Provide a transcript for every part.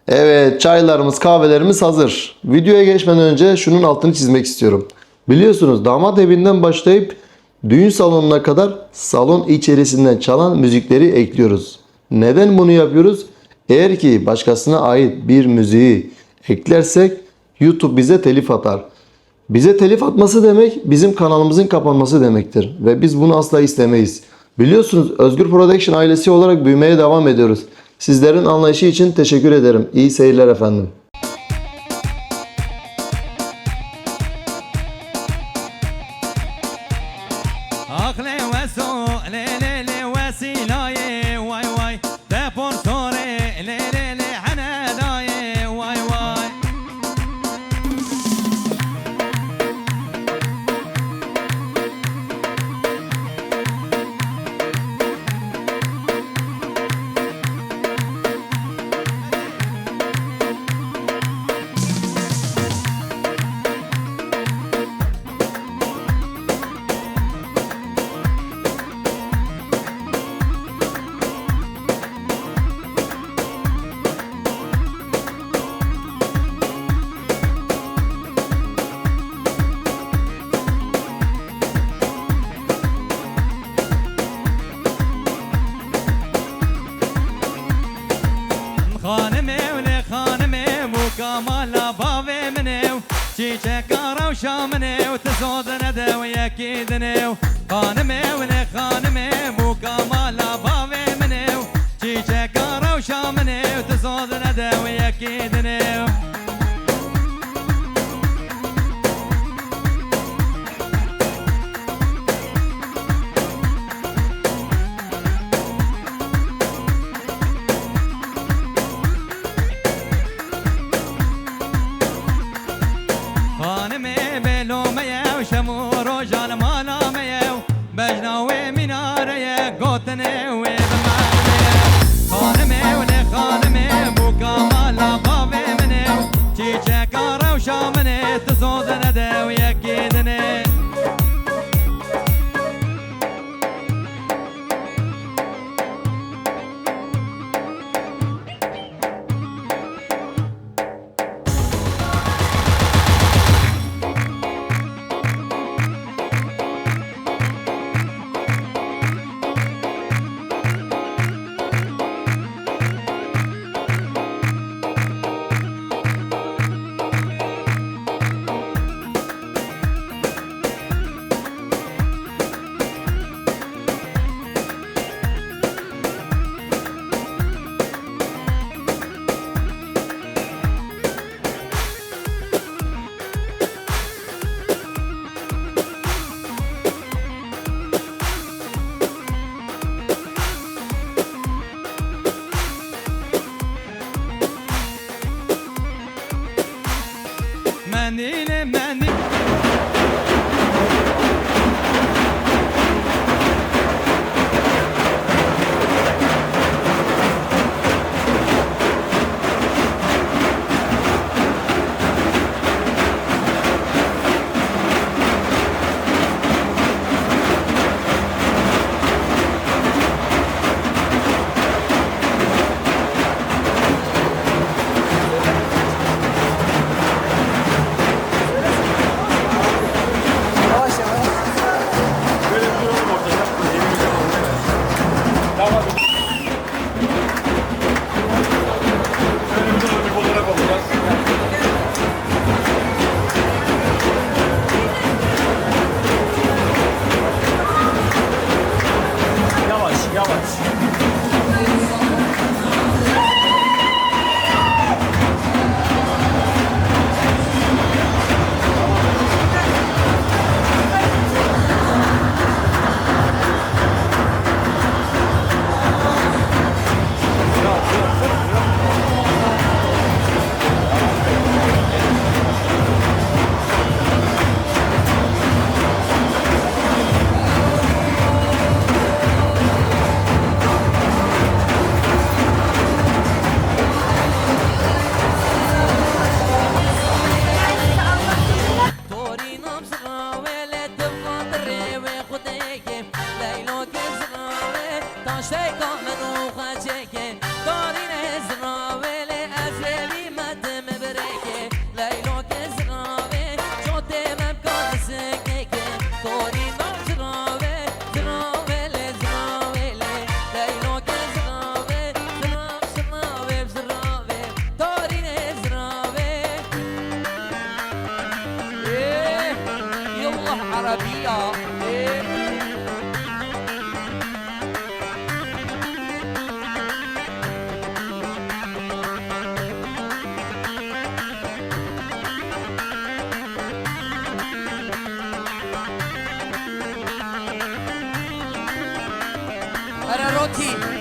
Evet, çaylarımız, kahvelerimiz hazır. Videoya geçmeden önce şunun altını çizmek istiyorum. Biliyorsunuz damat evinden başlayıp düğün salonuna kadar salon içerisinden çalan müzikleri ekliyoruz. Neden bunu yapıyoruz? Eğer ki başkasına ait bir müziği eklersek YouTube bize telif atar. Bize telif atması demek bizim kanalımızın kapanması demektir. Ve biz bunu asla istemeyiz. Biliyorsunuz Özgür Production ailesi olarak büyümeye devam ediyoruz. Sizlerin anlayışı için teşekkür ederim. İyi seyirler efendim. مالا بابي منيو شيشة كارا وشامني وتزود ندى وياكيدني خانمي ولي خانمي بوكا مالا بابي منيو شيشة كارا وشامني وتزود ندى وياكيدني منديل منديل Take on the عربية أنا روتي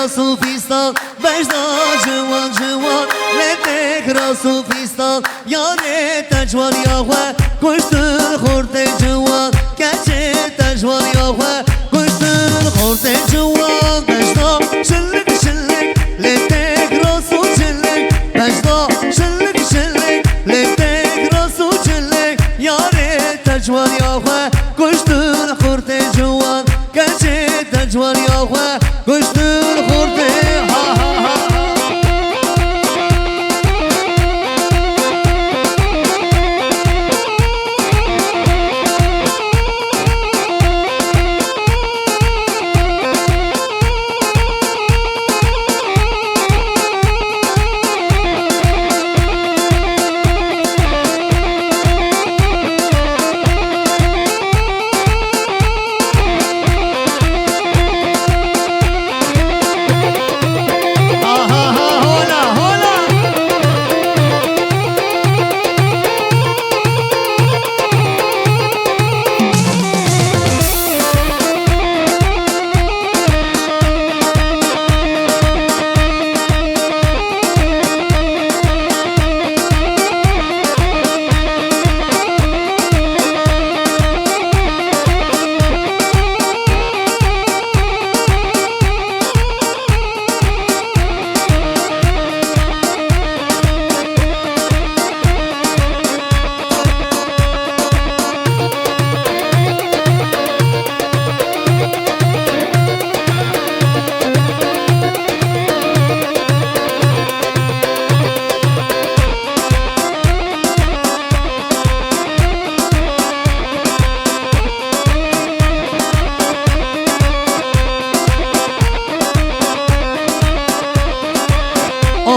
راسو فیستان بجدا جوان جوان لدک راسو فیستان یاره تجوان یاوه کشتن خورده جوان کچه تجوان یاوه کشتن خورده جوان بجدا شلک شلک لدک راسو شلک بجدا شلک شلک لدک راسو شلک یاره تجوان یاوه کشتن خورده جوان کچه تجوان یاوه کشتن خورده ها ها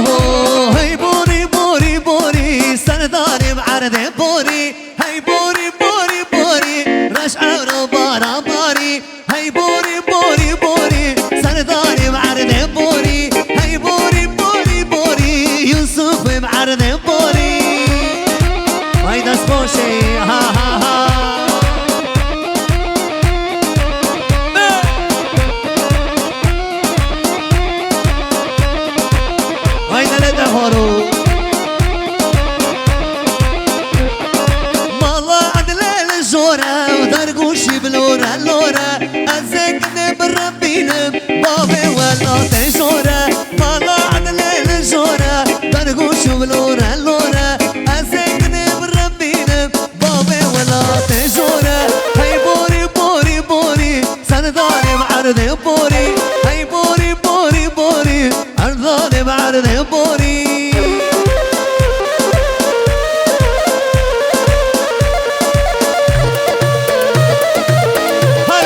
ها هی بوری بوری بوری سرداری بعرض بوری هی بوری بوری بوری رشع رو بارا باری هی بوری بوری بوری سرداری بعرض بوری هی بوری بوری بوری یوسف بعرض بوری وای دست خوشی ها ها ها وای دلت هارو مالا عدل الجورة ودرقوشي بلورة لورة أزكني بربينم بابي ولا تجورة مالا عدل الجورة درقوشي بلورة لورة أزكني بربينم بابي ولا تجورة هاي بوري بوري بوري سنداني بعرض بوري هاي بوري بوري بوري عرضاني بعرض بوري هاي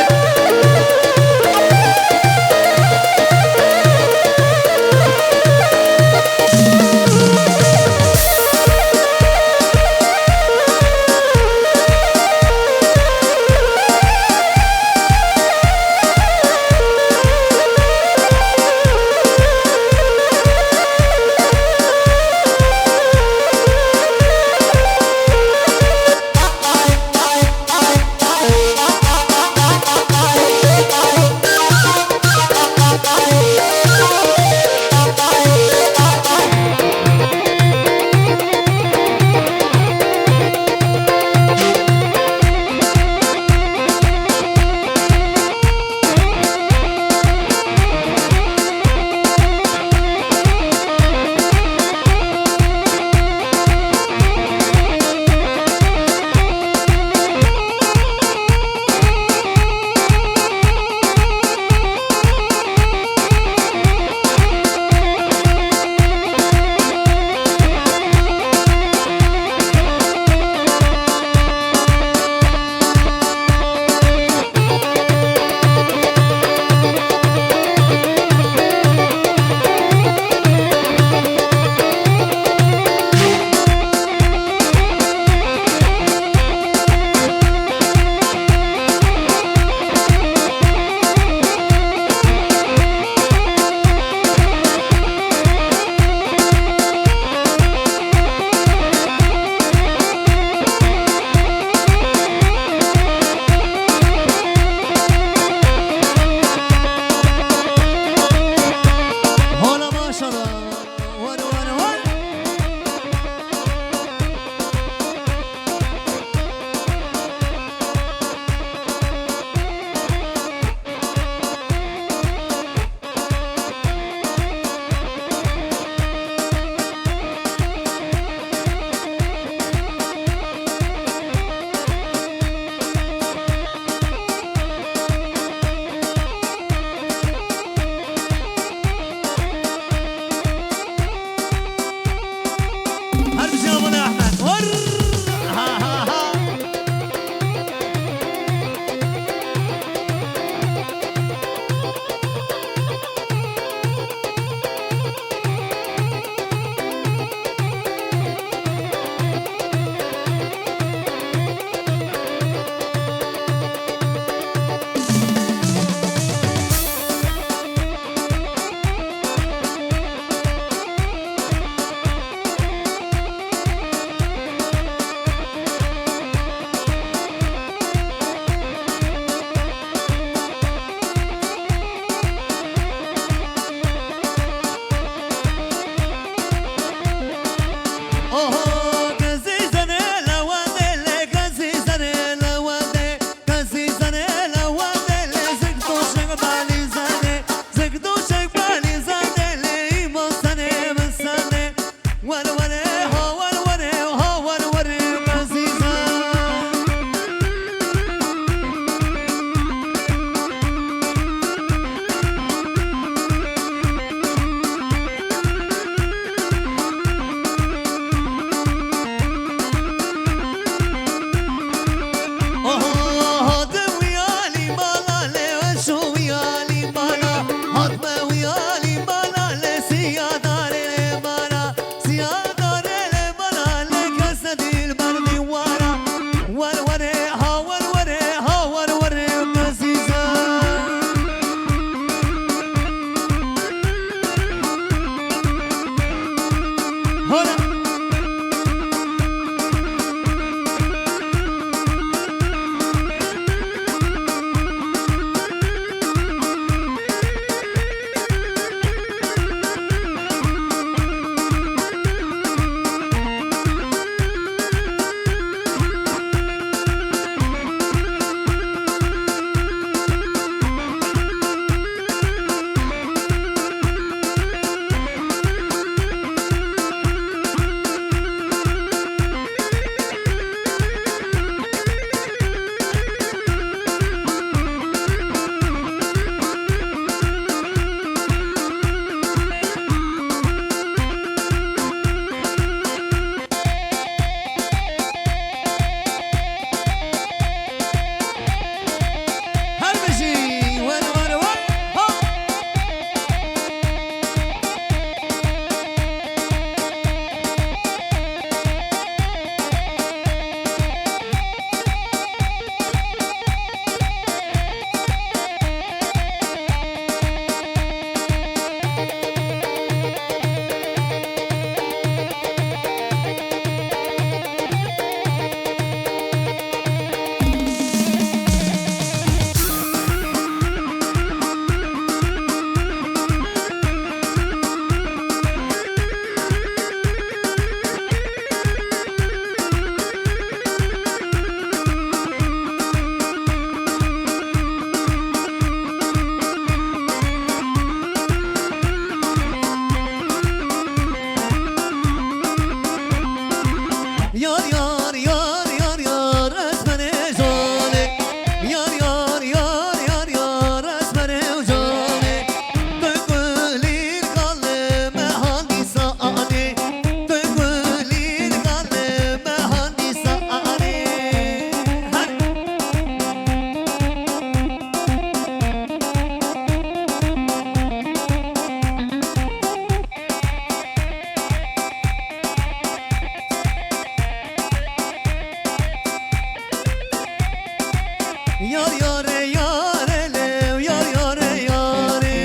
Yar yare yarele, yar yare yare,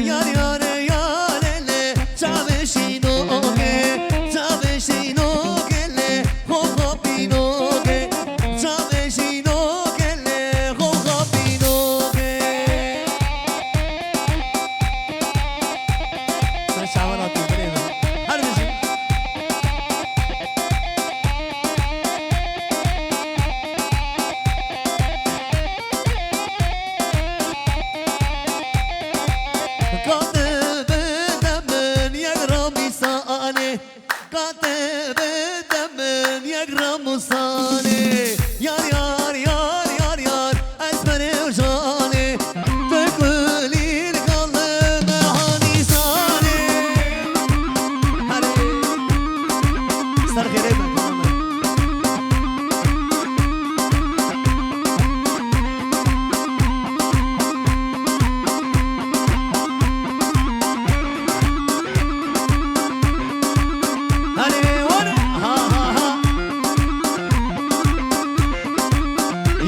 yar yare yarele. Çaveşinoge, çaveşinogele, ho ho pinoge. Çaveşinogele, ho ho pinoge. Sen şavan atayım buraya mı? Hadi bizim. Katebe demen yagram isane, katebe demen yagram sane. Yar yar yar yar yar esmere jane, tekvelir kalbe hanisane. Hadi sar khere ben. Hadi wane ha ha ha.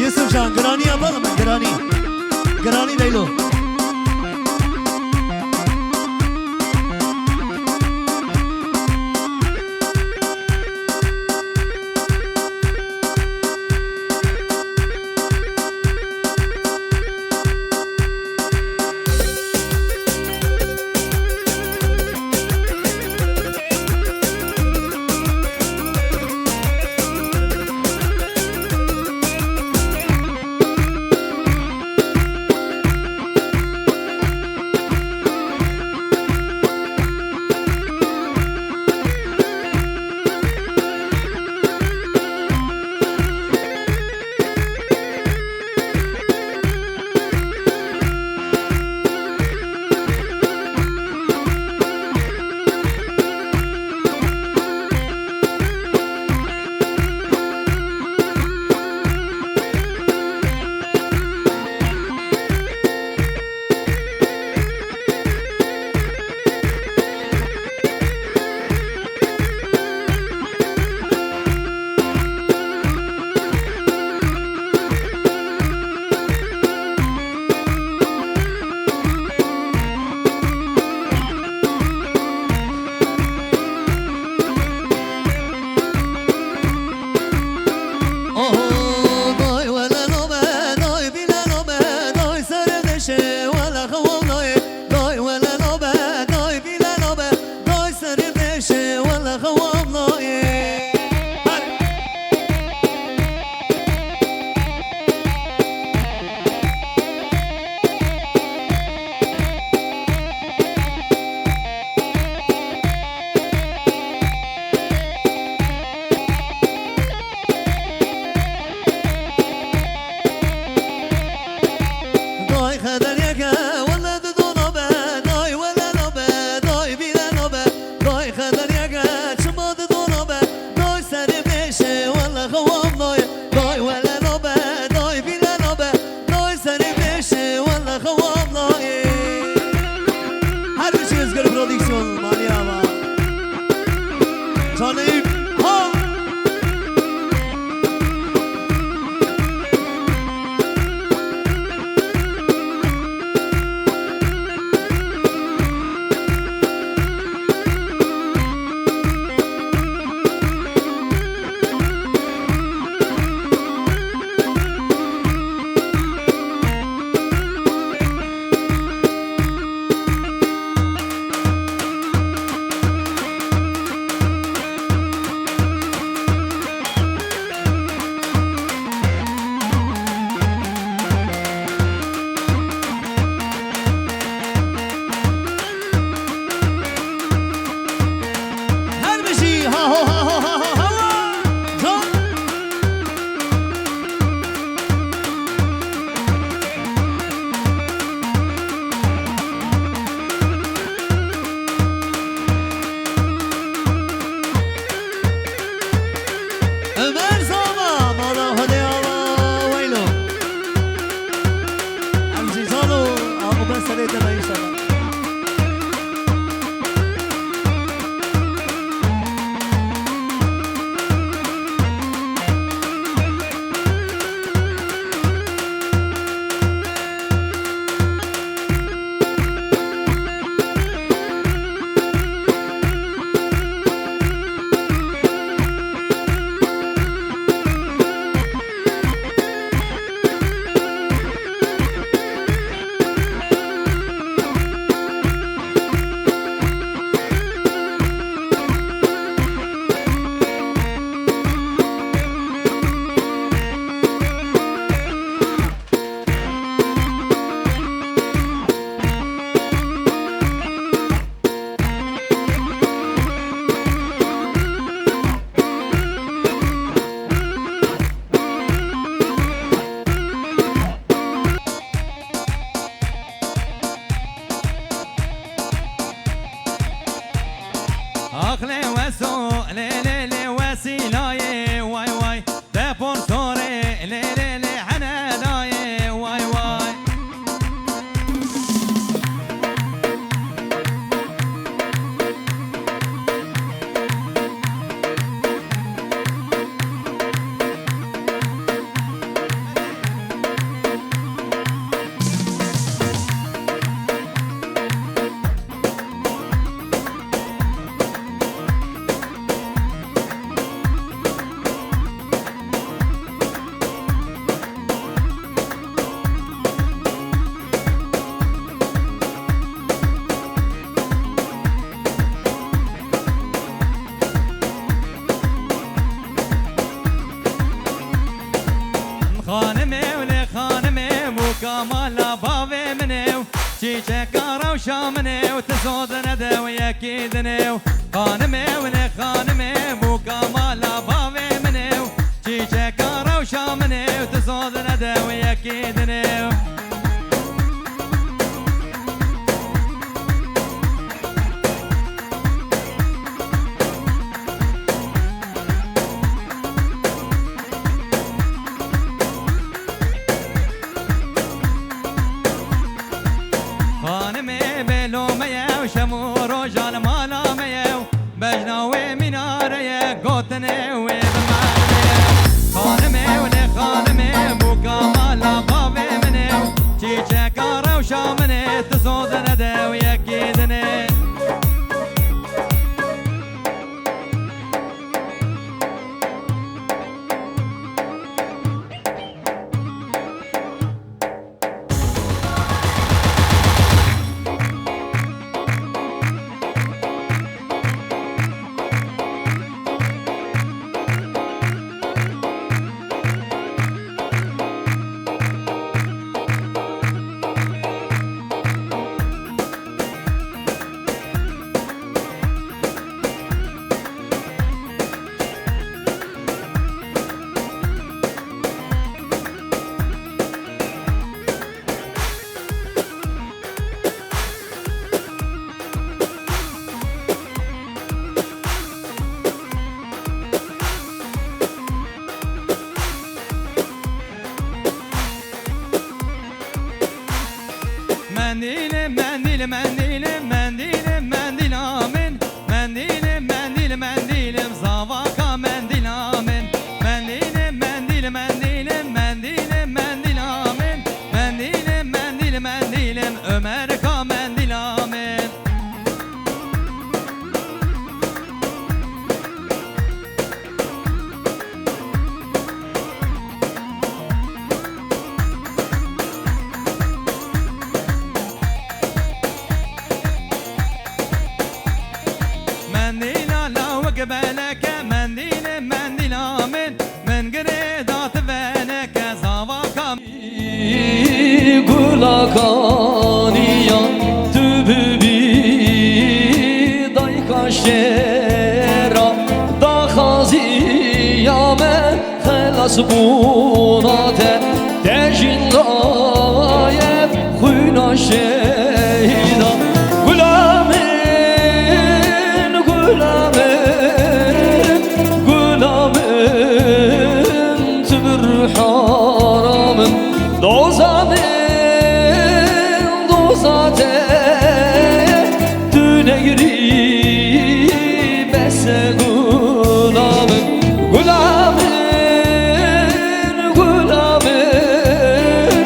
Yusuf Can Grani yapalım mı? Grani. Grani Leylo. خانمي ولي خانمي بو كمالا بابي منيو چیچه کارو شامنه و تزود نده و یکی دنیو خانمه و نه خانمه بو کمالا باوی منیو چیچه کارو شامنه و تزود نده و یکی دنیو خانمي بلومية وشمور وجال مالامية بجناوي منارية قوتني وبمعنية خانمي ولي خانمي بوكا مالا بابي منيو چيچه كارو شامني تزود ندى ويكيدني منديل منديل منديل منديل منديل آمن منديل منديل منديل مزاواكا منديل آمن منديل منديل منديل منديل منديل آمن منديل منديل منديل أمريكا منديل آمن قبلك منديل منديل آمن من قريدات بينك زواكا Gulakaniyan tübübi dayka şera da khaziyame khalas bunate tejin dayeb khuna şehida gulamin gulamin gulamin tübür haramın dozamin dozate düne girip ese gulamın gulamın gulamın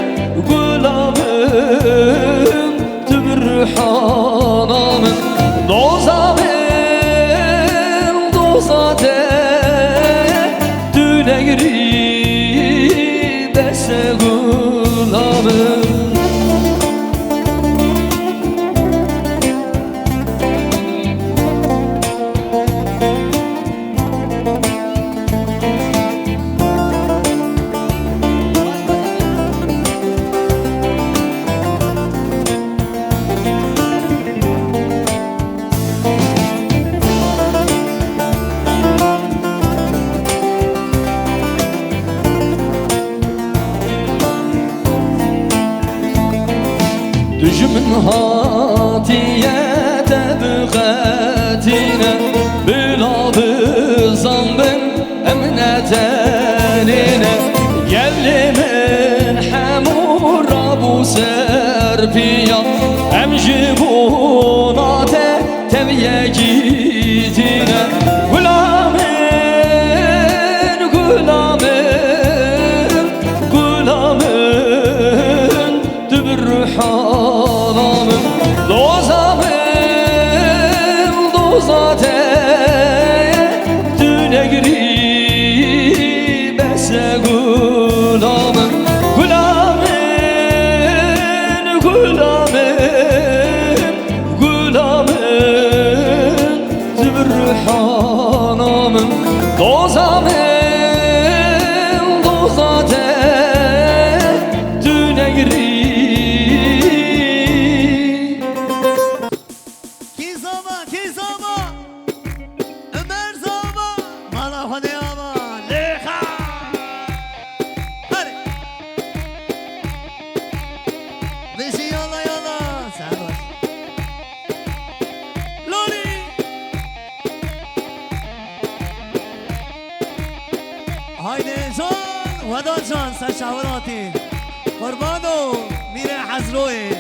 gulamın tübür hanamın dozamin dozate düne girip ese gulamın Düşümün hatiyete büğetine Bülabı zambın emnetenine Gellimin hemura bu serpiya Emjibunate teviye gitine Gulamin, gulamin, gulamin Dübür haramın dozamın dozate düne girip ese gulamın gulamın gulamın وداد جان سرشاوراتی قربانو میره حزروی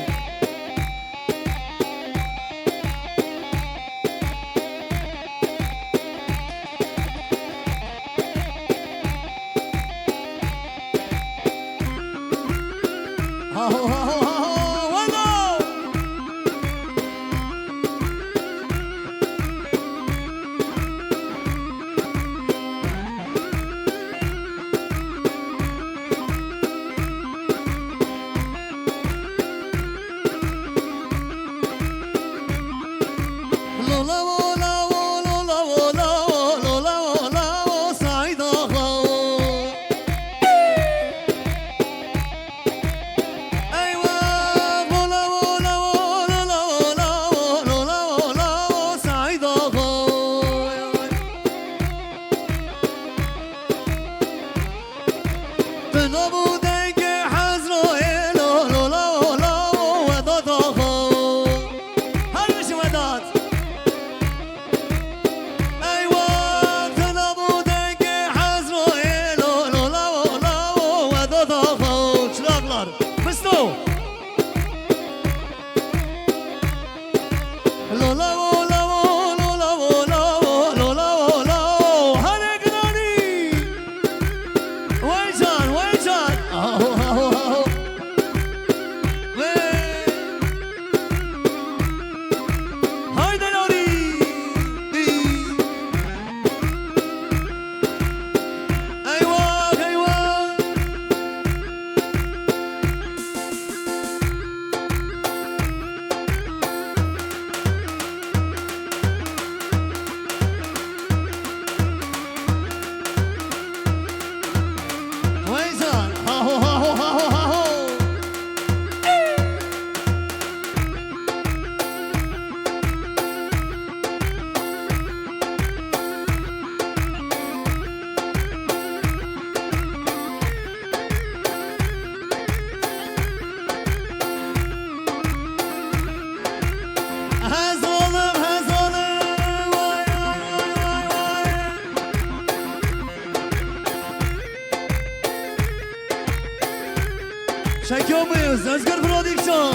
Çekiyormuyuz? Özgür Prodüksiyon.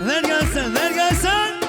Ver gelsin, ver gelsin.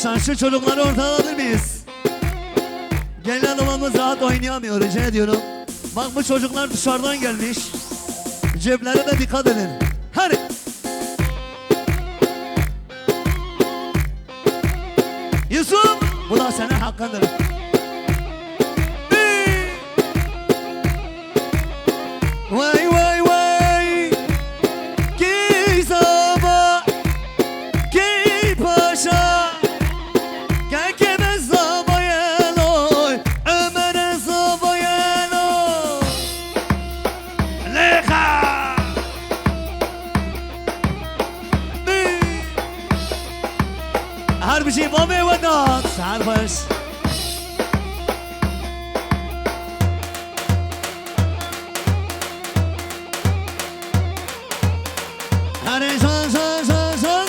Arkadaşlar şu çocukları ortaya alabilir miyiz? Gelin adamımız rahat oynayamıyor, rica ediyorum. Bak bu çocuklar dışarıdan gelmiş. Ceplere de dikkat edin. Hadi. Yusuf, bu da senin hakkındır. Vay vay vay. Ki sabah, ki paşa. Gel kime zabayan oy, Ömer'e zabayan oy. Leha. Harbi şey babaya vadat. Sarbaş. Hadi son son son son.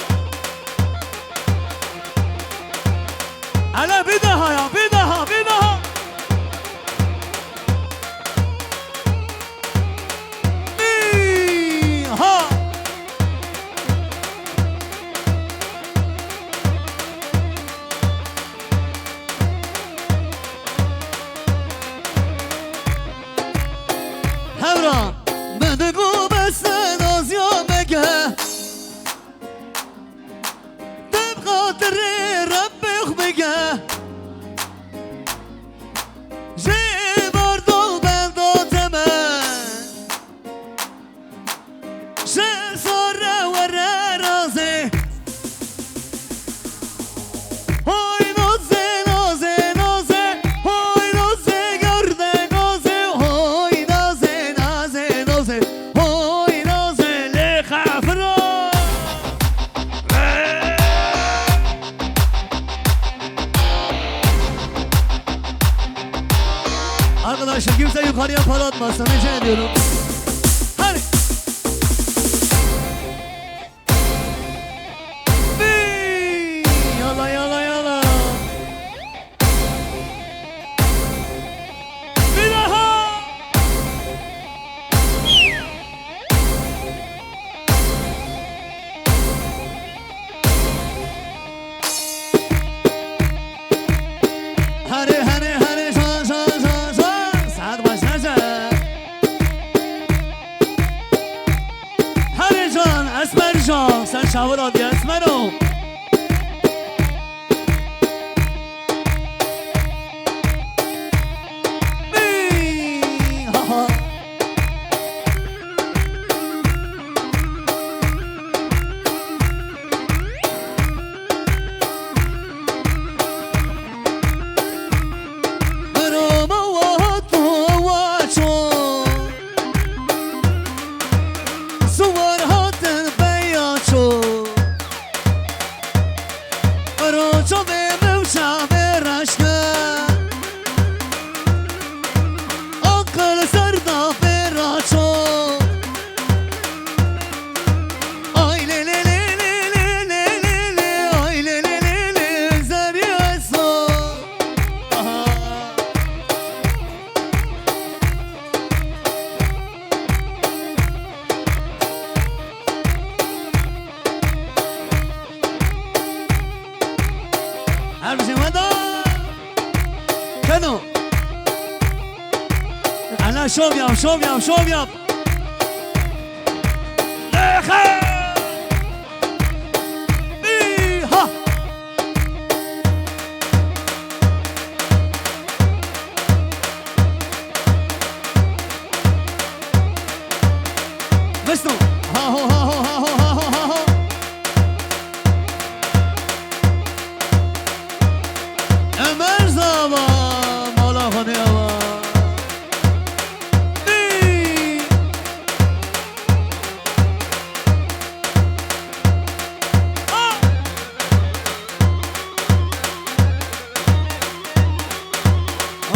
Hala bir daha ya, bir daha, bir daha. Ha. Hevra, bedegu besen az yomege. تبقى تري ربك بقى جي برضو بلدو تمام شي صورة ورا راسي هاي نوزي نوزي نوزي هاي نوزي قردي نوزي هاي نوزي نوزي نوزي هاي نوزي اللي خافرو Arkadaşlar kimse yukarıya para atmasın, rica ediyorum. Hadi. Yala yala yala. Bir daha. Hadi hadi hadi son son son son. Saat başlayacak. Hadi can, Esmer can. Sen şavur hadi Esmer ol. Ha ha. Roma wato wacho Suwar hoten bayacho Rocho ve mevşa ve raşka Akıl sarda ve raço Ay le le le le le le le le Ay le le le le zariyaso Aha Her bir şey var da Kano Ana şov yap şov yap şov yap Leha Ha Mesno Ha ho ha ho ha ho ha ho ha ho Ömer zaman Allah'ın yava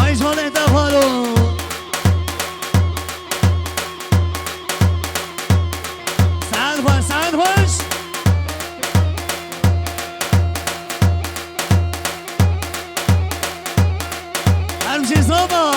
Ay şöyle de falo Sen hoş Her bir şey sabah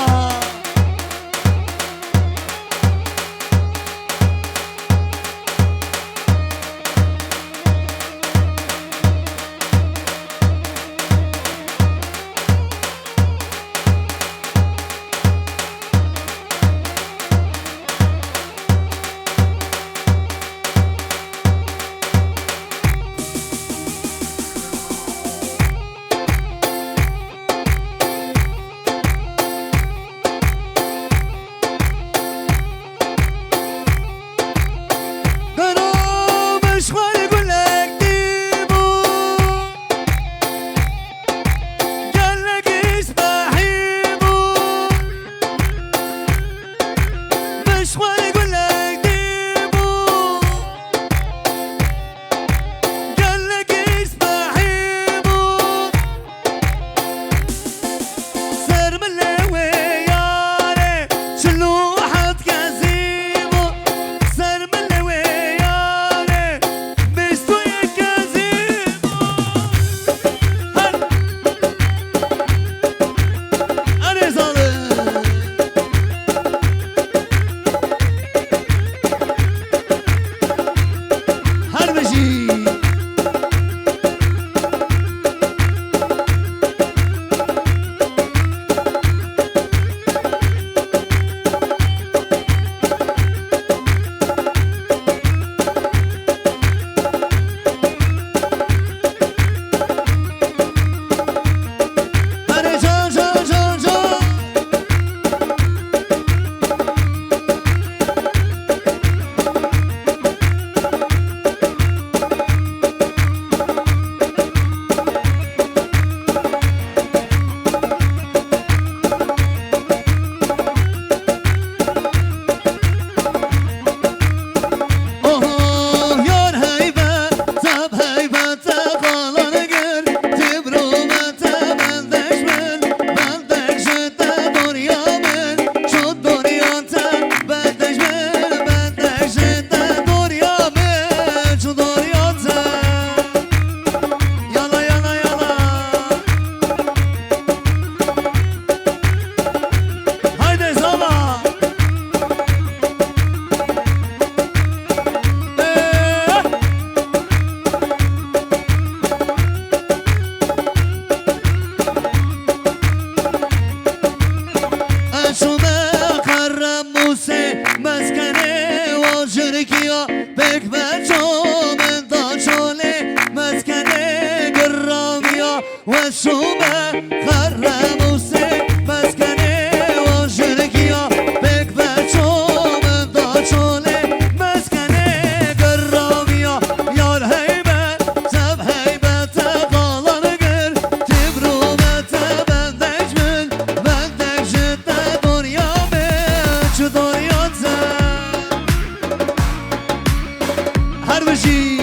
رموسه مسکنه و شرکیا بک بچو من دا چوله مسکنه گرامیا یار هیبت سب هیبت قالان گر تبرومت بندش شد دنیا به چو دنیا هر بشی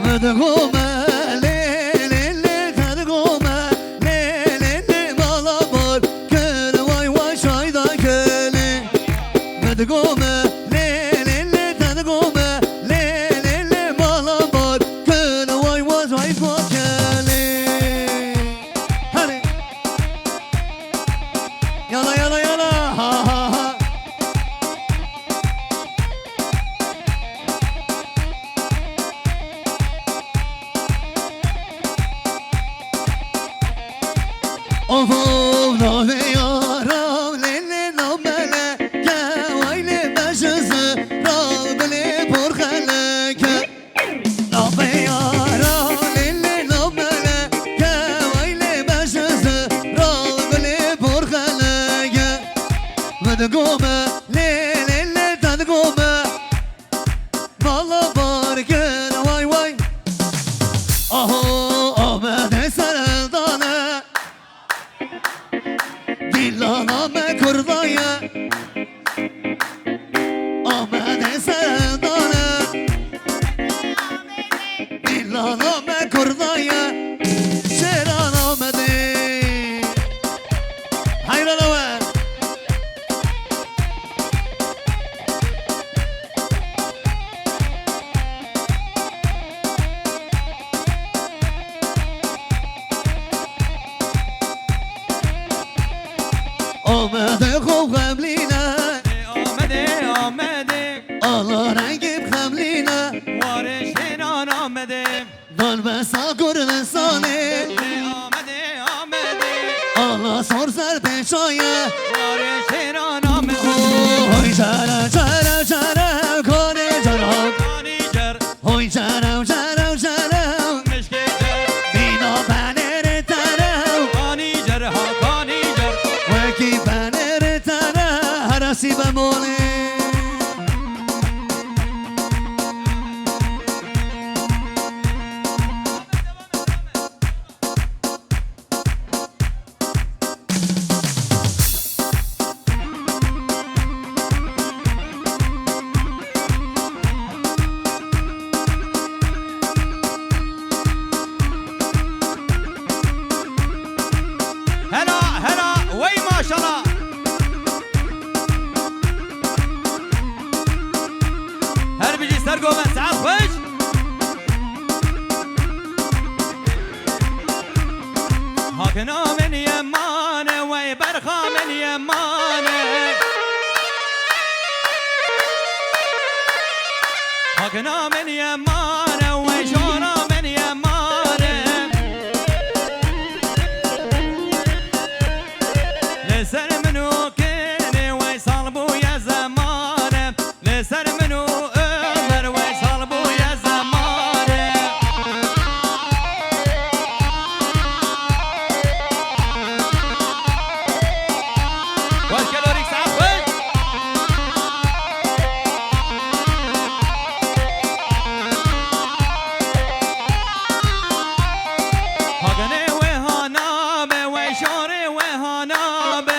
Vedgome le le le vedgome le le le malabor kele vay vay şayda kele vedgome le le le vedgome le le le malabor kele vay vay şayda kele hadi yala yala yala ha ha ha Of of ve yaram lele namele ke vayle başızı rabele porkhale ke Nave yaram lele namele ke vayle başızı rabele porkhale ke Vedgome lele le tadgome Valla barke vay vay Aho ahmet serendane Dillaname kurdaya Ahmet Serdane Dillaname kurdaya Şeran Ahmet'i Hayran Ahmet آمده خوب خملینه آمده آمده Allah rengim xemlینه وارشینان آمده Dal besa Kurdistane آمده آمده Allah sor ser peşaya وارشینان آمده Hoy çara çara çara kone çara کانیجر Hoy çara çara çara مشکیجر Bina benere tara کانیجر ها کانیجر Veki benere tara Harasi bemole هلا هلا وي ما شاء الله هل بيجي سرقو من ساعات خوش هاكنا من يمانه وي برخا من يمانه هاكنا من يمانه وي شورا من يمانه لسر منو كيني ويصلبو يا زمانه لسر منو عمر ويصلبو يا زمانه واش كالوريك سعفش هاغني وهانابه ويشوري وهانابه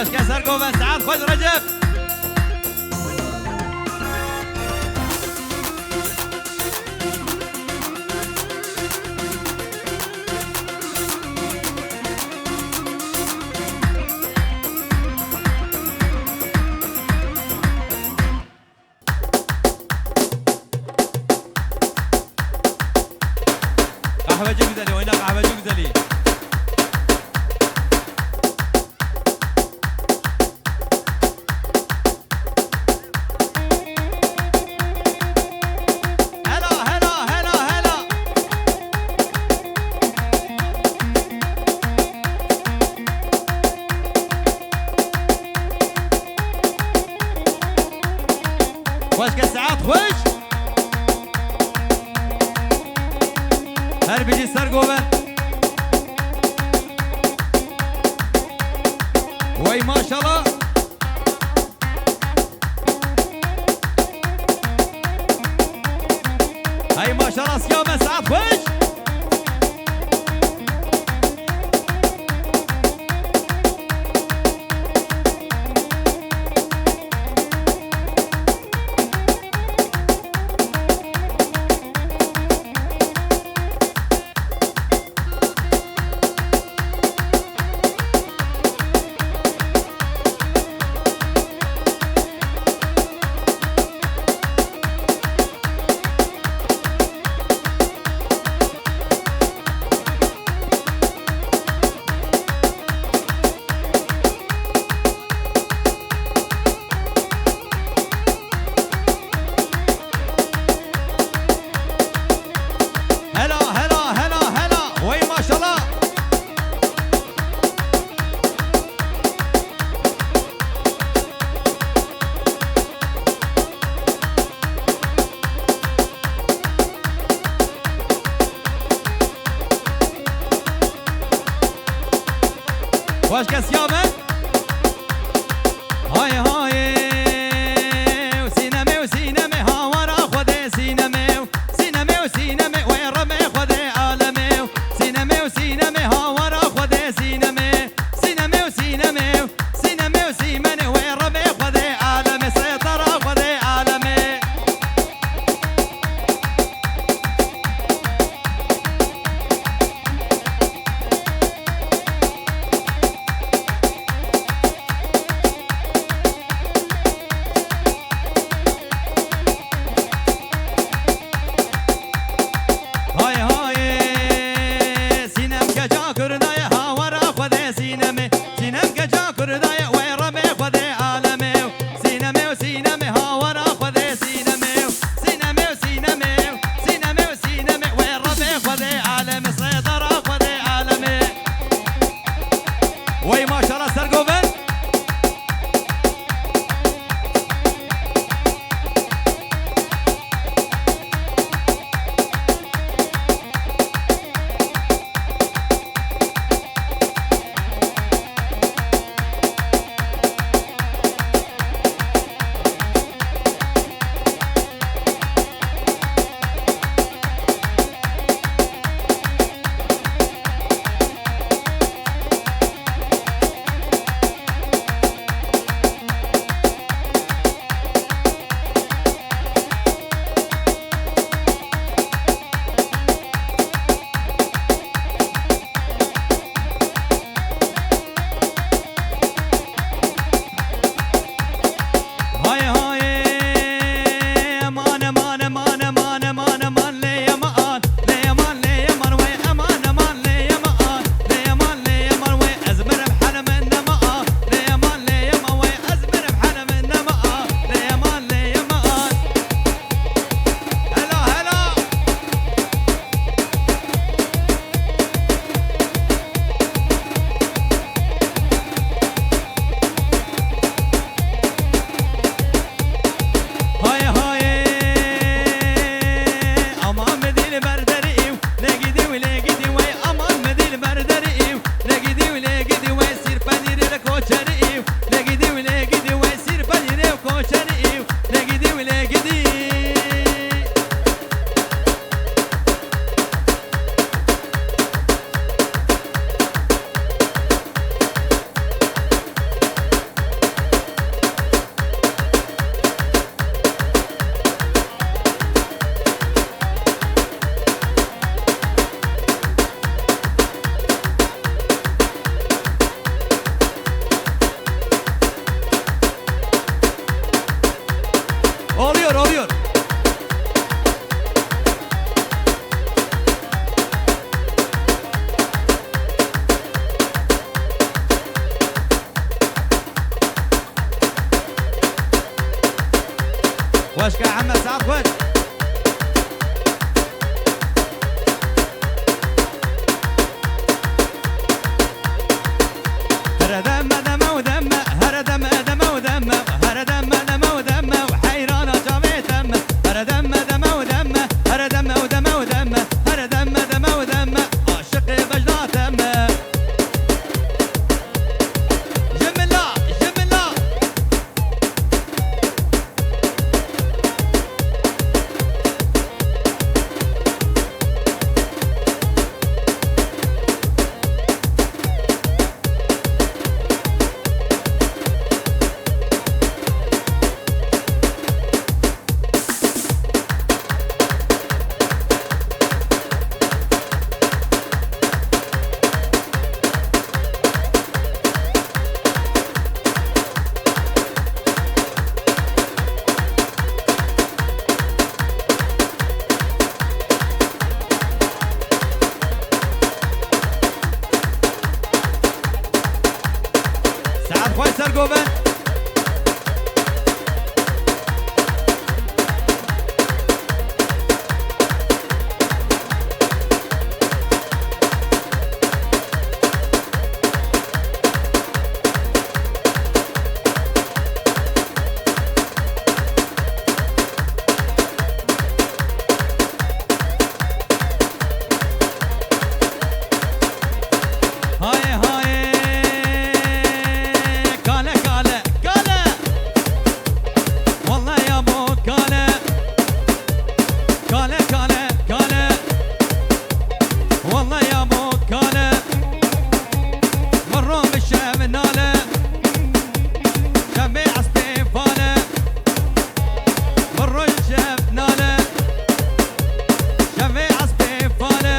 واش كسر قوبة سعاد خوش رجب قهوة جمزلي وين قهوة جمزلي هلا هلا هلا هلا واش كالساعات خوش هر بيجي سر قوبة وي ما شاء الله هاي ما شاء الله صيامة ساعات خوش هلا هلا هلا هلا وي ما شاء الله واش كاسيامة هاي هاي وسينامي وسينامي ها ورا خدي سينامي سينامي وسينامي وين رمي خدي عالمي سينامي وسينامي ها ورا خدي سينامي سينامي وسينامي سينامي وسيماني وين رمي خدي عالمي سيطرة خدي عالمي oluyor. واشكا يا عم سعد وش هردم دم ودم هردم دم ودم هردم دم ودم وحيران جابي دم هردم دم ودم هردم ودم ودم هردم دم ودم عاشقي بجناتم جملا جملا سعد خوي سرقوبن هاي هاي كاله كاله كاله والله يا ابو كاله كاله كاله كاله والله يا ابو كاله مروا بالشام ناله شمي عصبي فاله مروا الشام ناله شمي عصبي فاله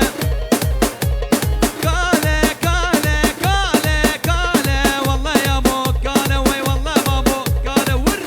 كاله كاله كاله كاله والله يا ابو كاله وي والله بابو كاله ور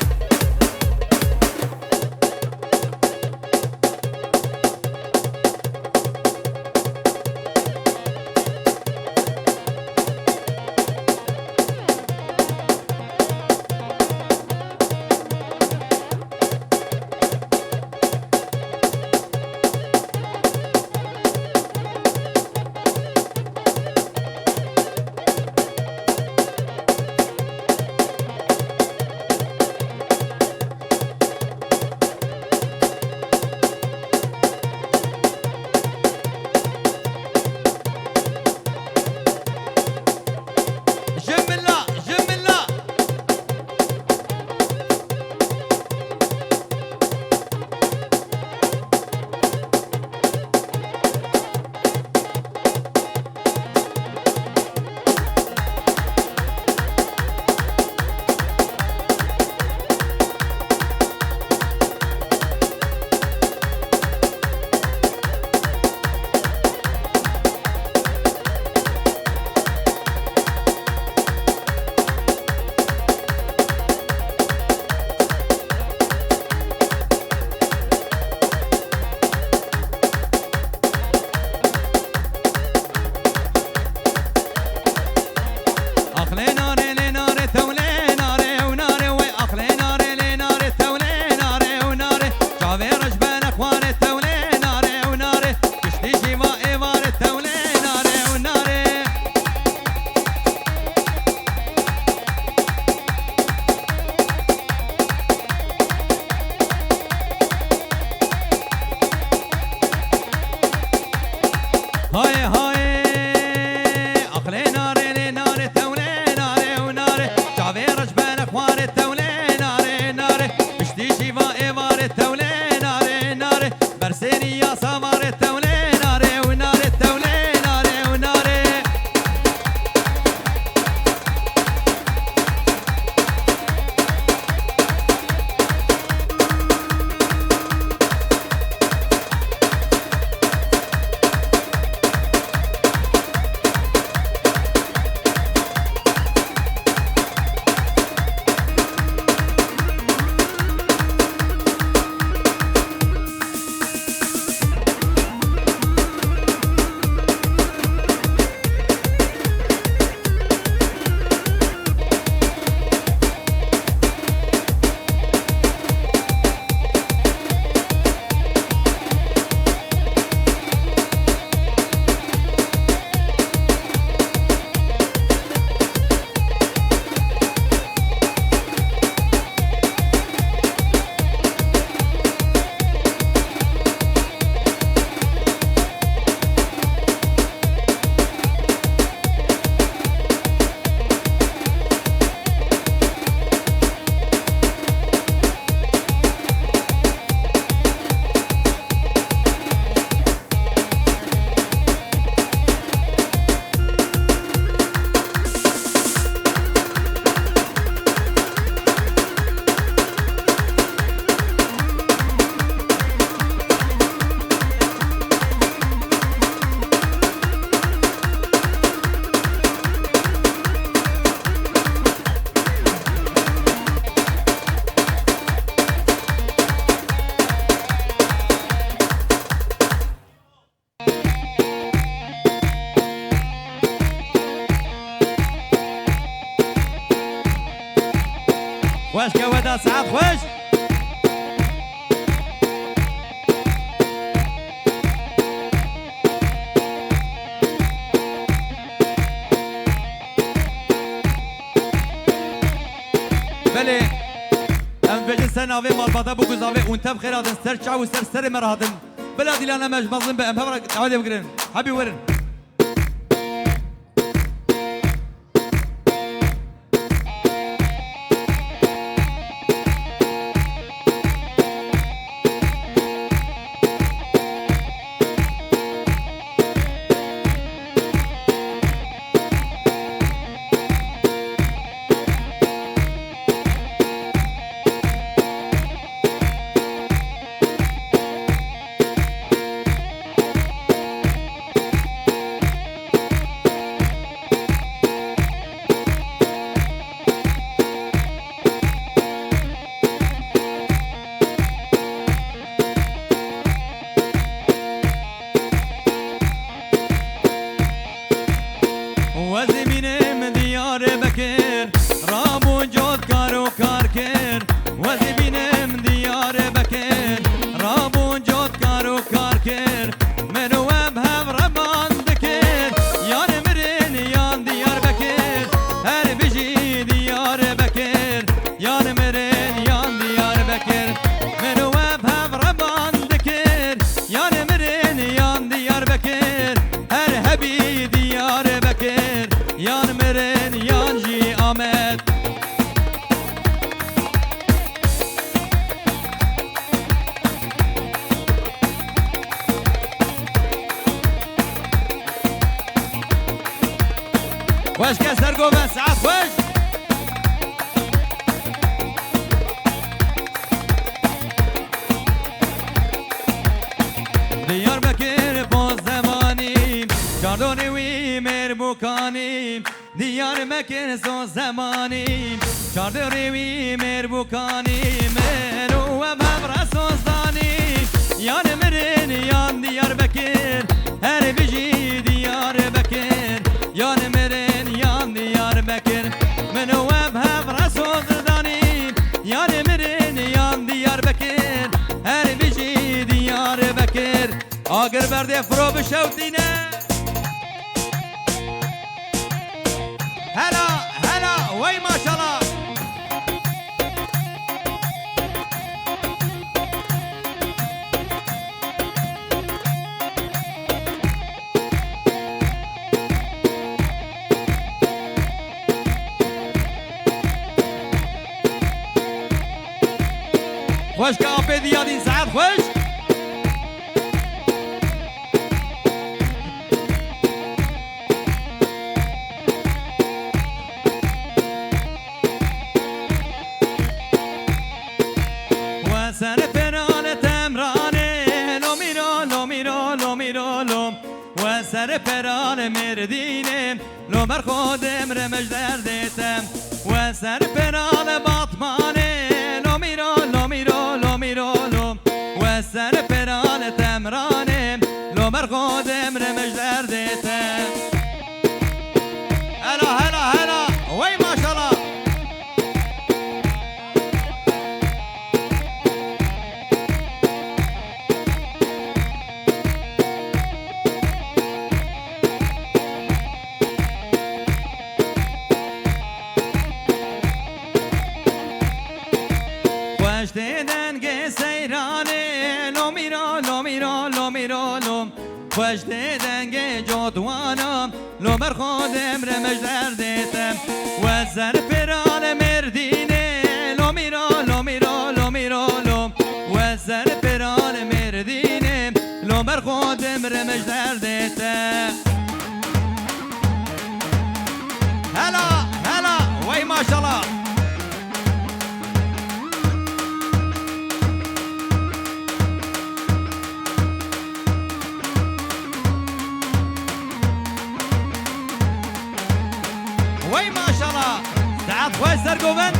واش كودا سعد خوش بله ام بيجي سنة في مربطة بوكو زافي وانت بخير هذا سرچا وسر مرهاتن بلا ديلانا مش مظلم بأم هبرك تعالي بقرن حبي ورن وزمینم دیار بکر رامون جود کارو کار کر وزمینم دیار بکر رامون جود کارو کار کر منو ام هم رمان دکر یان مرین یان دیار بکر هر بجی دیار بکر یان مرین یان دیار بکر منو ام هم رمان دکر یان مرین یان دیار بکر هر هبی دیار بکر یان مرن یان جی آمد خوش کسر گو بن سعد خوش دیار بکر باز زمانیم جاردونی وی مربوکانیم دیار مکن سو زمانیم چاردوری وی مربوکانیم مرو و مبرا سوزانیم یان مرین یان دیار بکر هر بجی دیار بکر یان مرین یان دیار بکر منو و مبرا سوزانیم یان مرین یان دیار بکر هر بجی دیار بکر آگر برده فرو بشوتینه هلا هلا وي ما شاء الله خوش كافي ديادين سعد خوش وسر پران تمرانه لو میرو لوم وسر پران مردینه لو بر خودم رمج دردتم وسر پران باطمانه لو میرو لوم وسر پران تمرانه لو بر خودم رمج دردتم هلا هلا هلا وي ما شاء الله دنگ سیرانه لو میرو لوم خوش دنگ جادوانم لو بر خودم رمج دردتم و زر پران مردینه لو میرو لوم و زر پران مردینه لو بر خودم رمج دردتم هلا هلا وي ما شاء الله وي ما شاء الله سعد خوش سرقوبن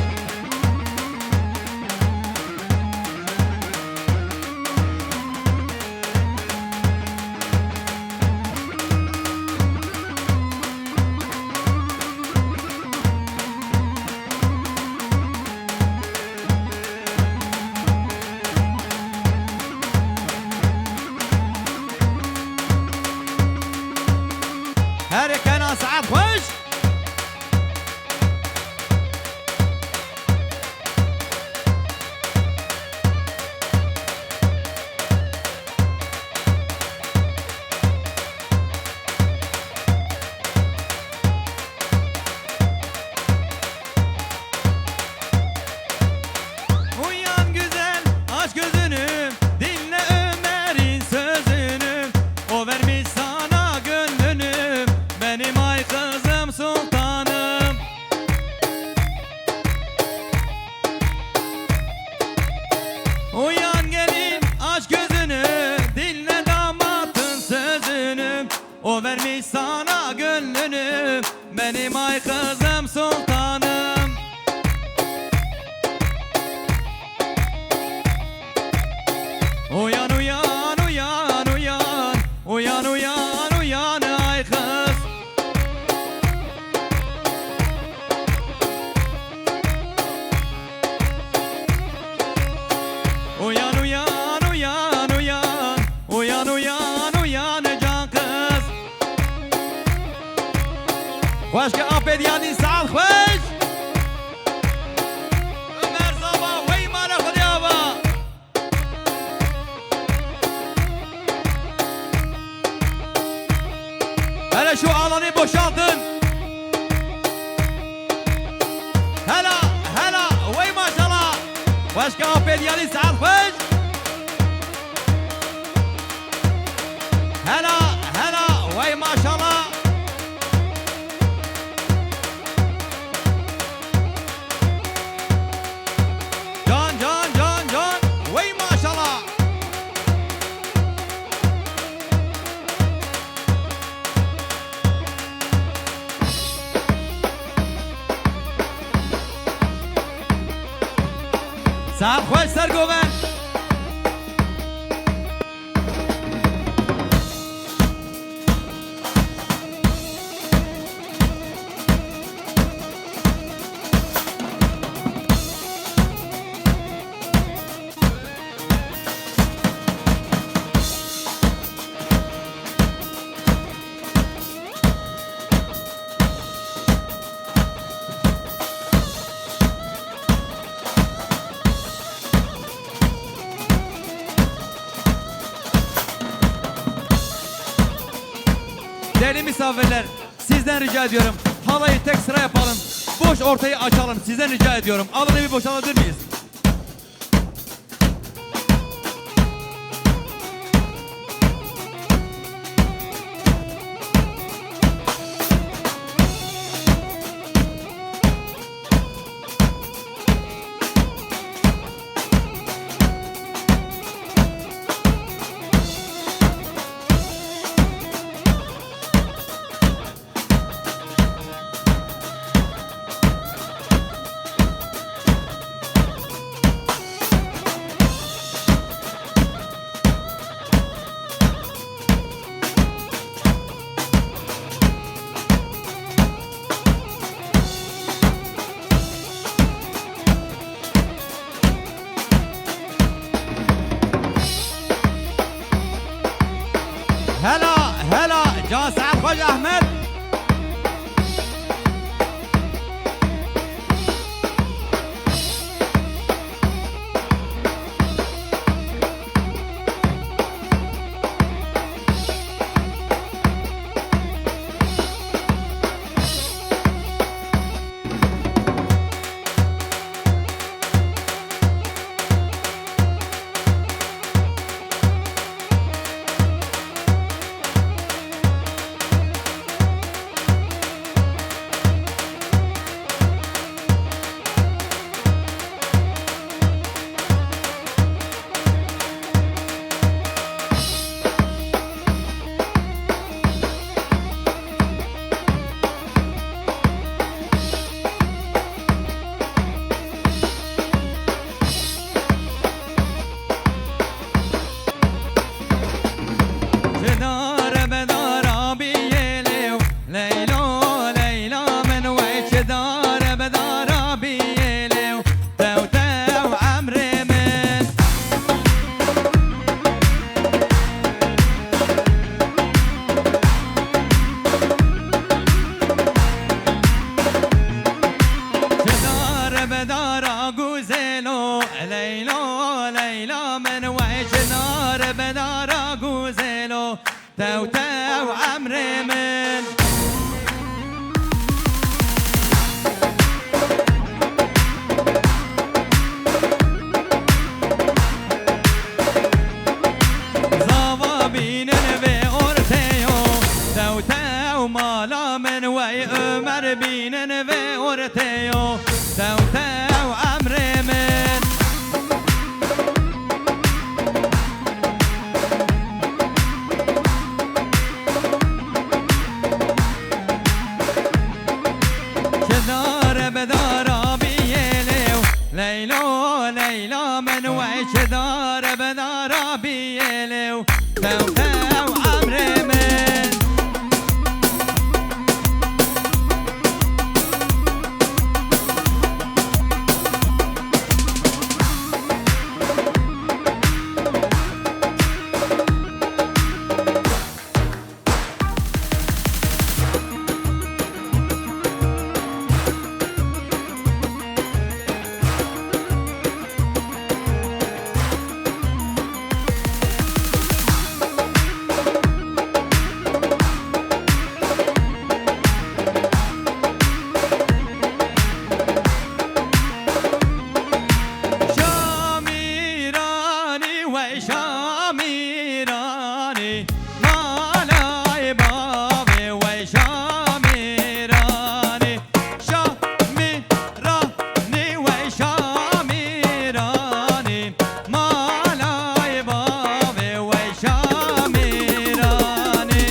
Hele şu alanı boşaltın. Hela hela vay maşallah. Başka afet yani saat hoş. Hela hela vay maşallah. Can can can can vay maşallah. ساعت خوش سرگوبن Değerli misafirler, sizden rica ediyorum. Halayı tek sıra yapalım. Boş ortayı açalım. Sizden rica ediyorum. Alanı bir boşaltabilir miyiz? هلا هلا جان سعد خوش احمد تو تو امر من زاوا بینن و ارتیو تو تو مالا من و عمر بینن و ارتیو تو تو امر من ليلو ليلى من وعيش دار بدار بيلو تو تو عمري من شامیرانی مالای باوی وی شامیرانی شامیرانی وی شامیرانی مالای باوی وی شامیرانی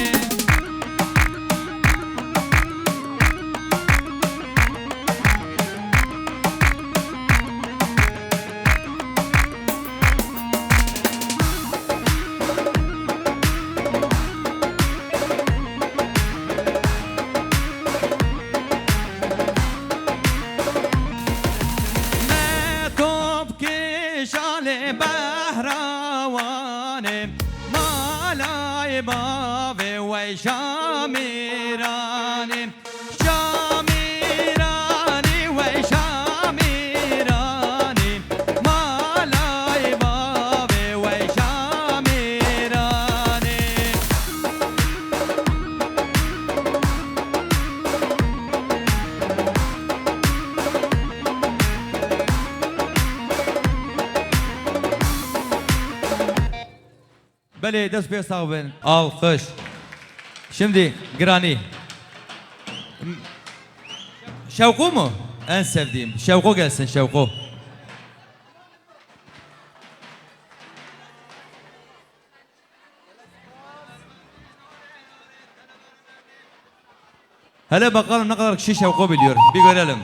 شال بهروانم مالای باوی وی شامیرانم شامیرانی وی شامیرانی مالای باوی وی شامیرانی Bəli, dəst bir sağ olun. Alkış. Şimdi Granny. Şevko mu? En sevdiğim. Şevko gelsin Şevko. Hele bakalım ne kadar kişi Şevko biliyor. Bir görelim.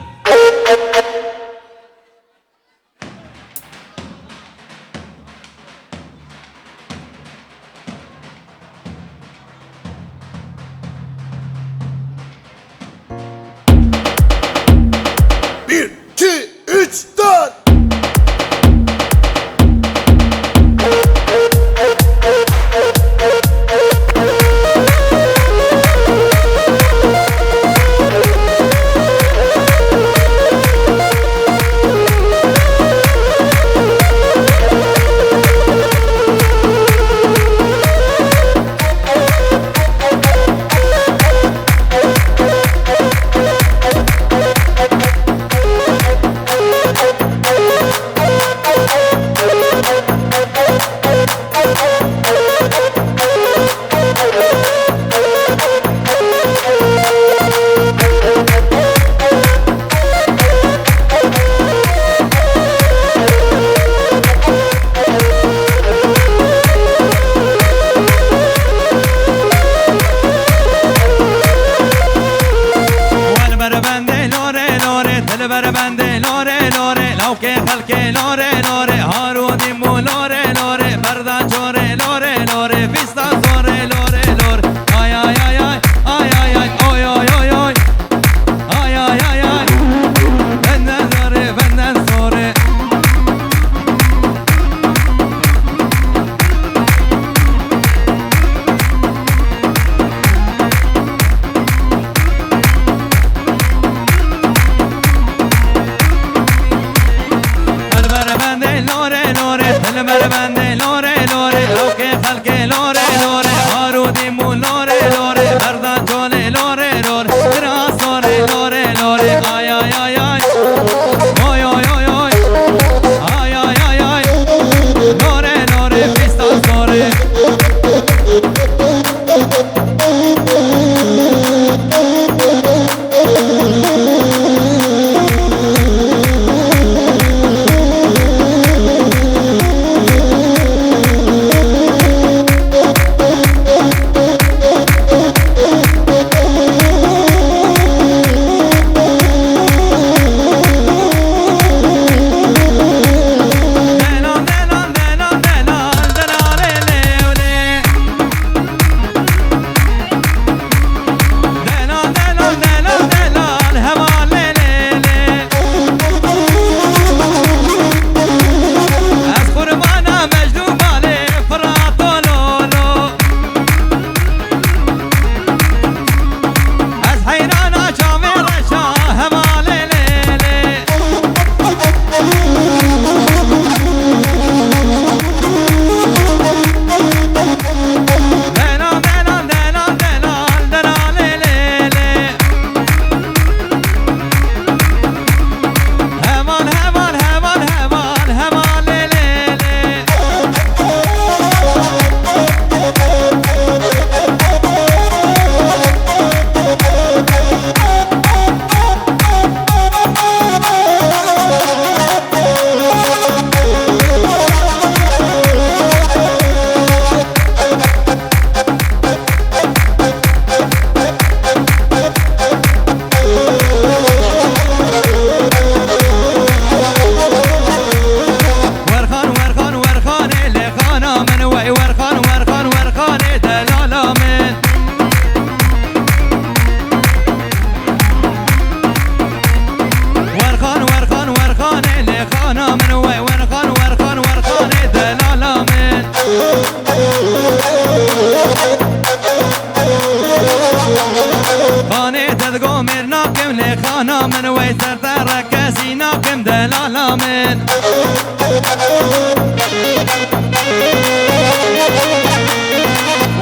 خانه تدقو مرناكم لخانا من ويسر تركسي ناكم دلالا من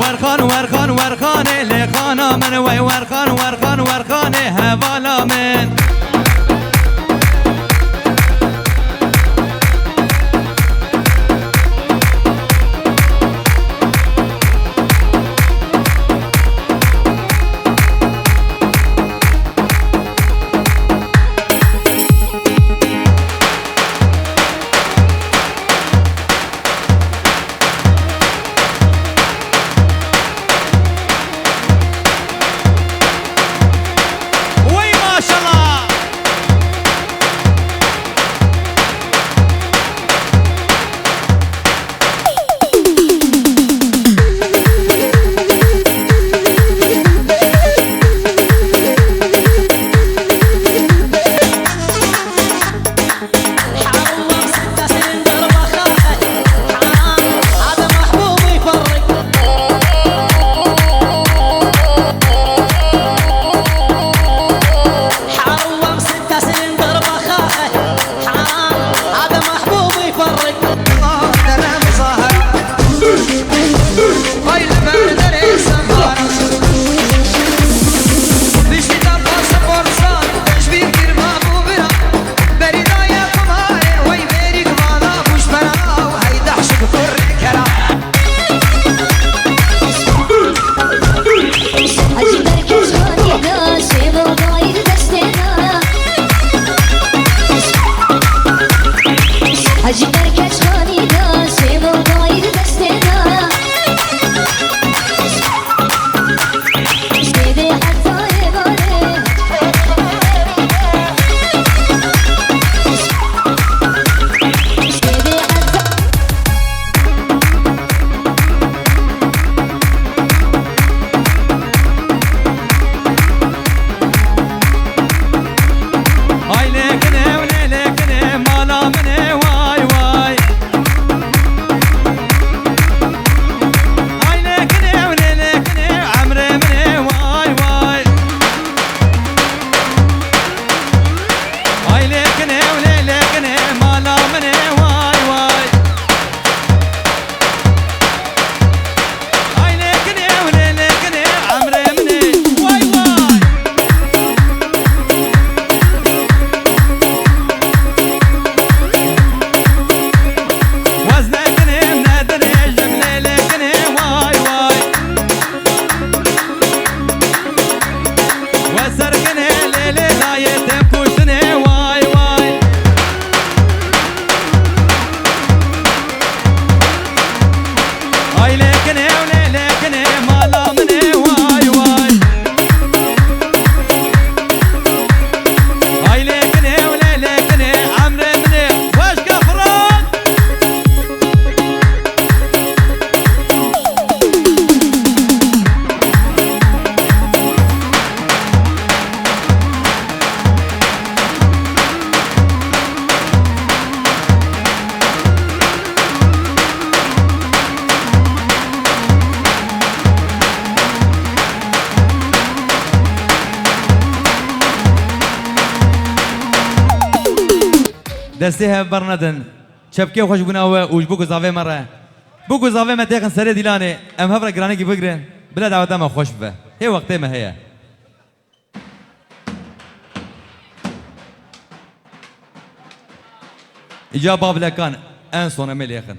ورخان ورخان ورخان لخانا من وي ورخان ورخان ورخان هبالا من دستها برندن شبكه خوش بناوه وش بوكو زاوي مره بوكو زاوي ما تاخن سري ديلاني ام هفره جراني كي بقرن بلا دعوه ما خوش به هي وقت ما هي اجابه بلا كان ان صون ملي يخن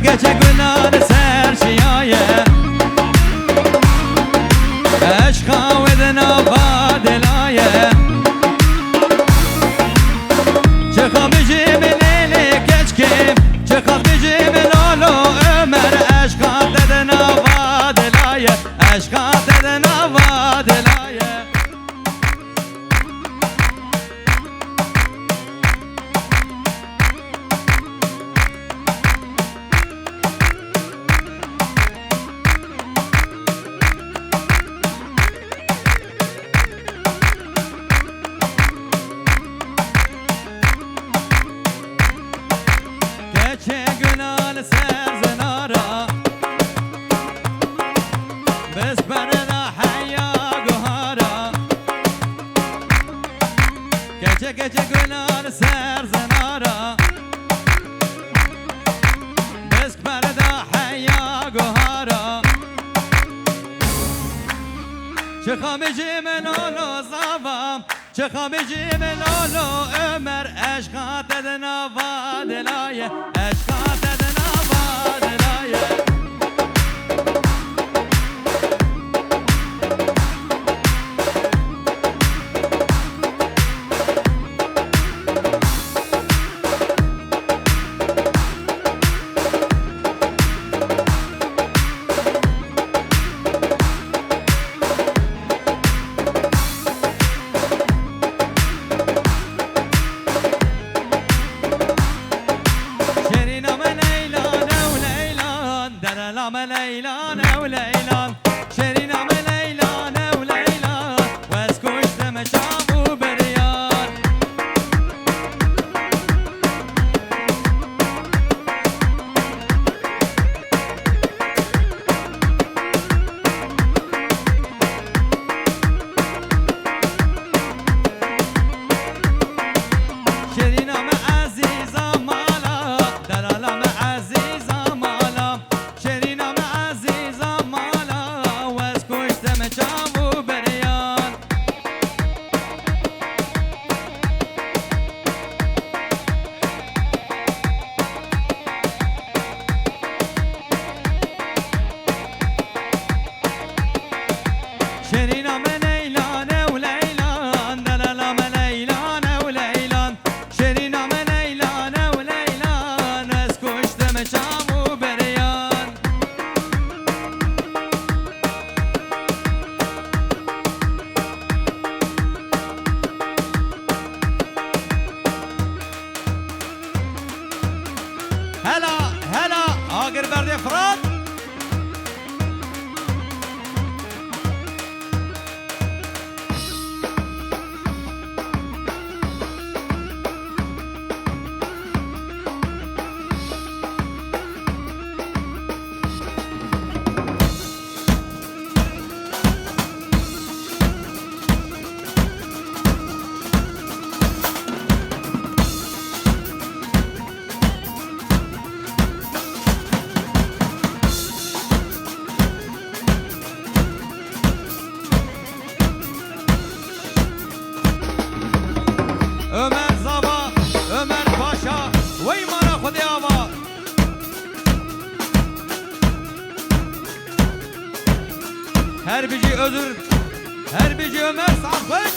gece güler serşiyaye Eşka vedena vadelaye Çıkam bicimin eli geçkim Çıkam bicimin oğlu Ömer Eşka dedena vadelaye Eşka dedena vadelaye Geçe günal serzenara Biz berena hayya guhara Gece günal serzenara Biz berena hayya guhara Çıkamicimin oğlu zavam Çıkamicimin oğlu Ömer Eşka dedena vadelaye Eşka dedena vadelaye شيرينا من ليلان وليلان دللا من ليلان وليلان شيرينا من ليلان وليلان واسكوش تمشام وبريان شيرينا من عزيزة مالا دللا من عزيزة مالا شيرينا من عزيزة مالا واسكوش تمشام وبريان شيرينا من ليلان وليلان دللا من ليلان وليلان شيرينا من ليلان وليلان اسكوش تمشام وبريان هلا هلا آقر برد افراد Ömer Zava, Ömer Paşa, vay mara Kudiyava. Herbici özür, Herbici Ömer Sarpıç.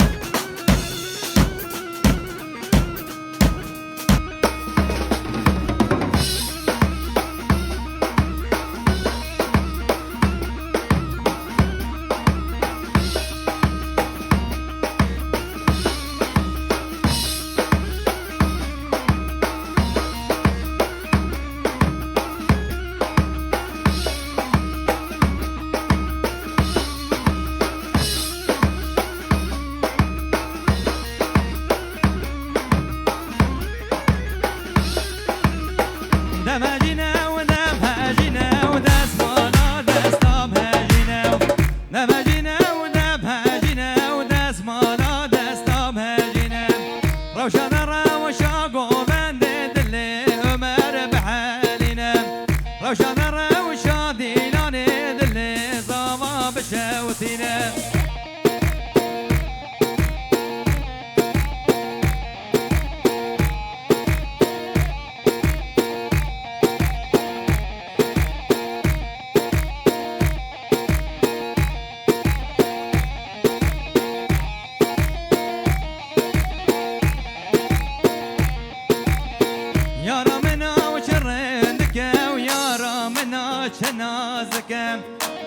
چه نازکم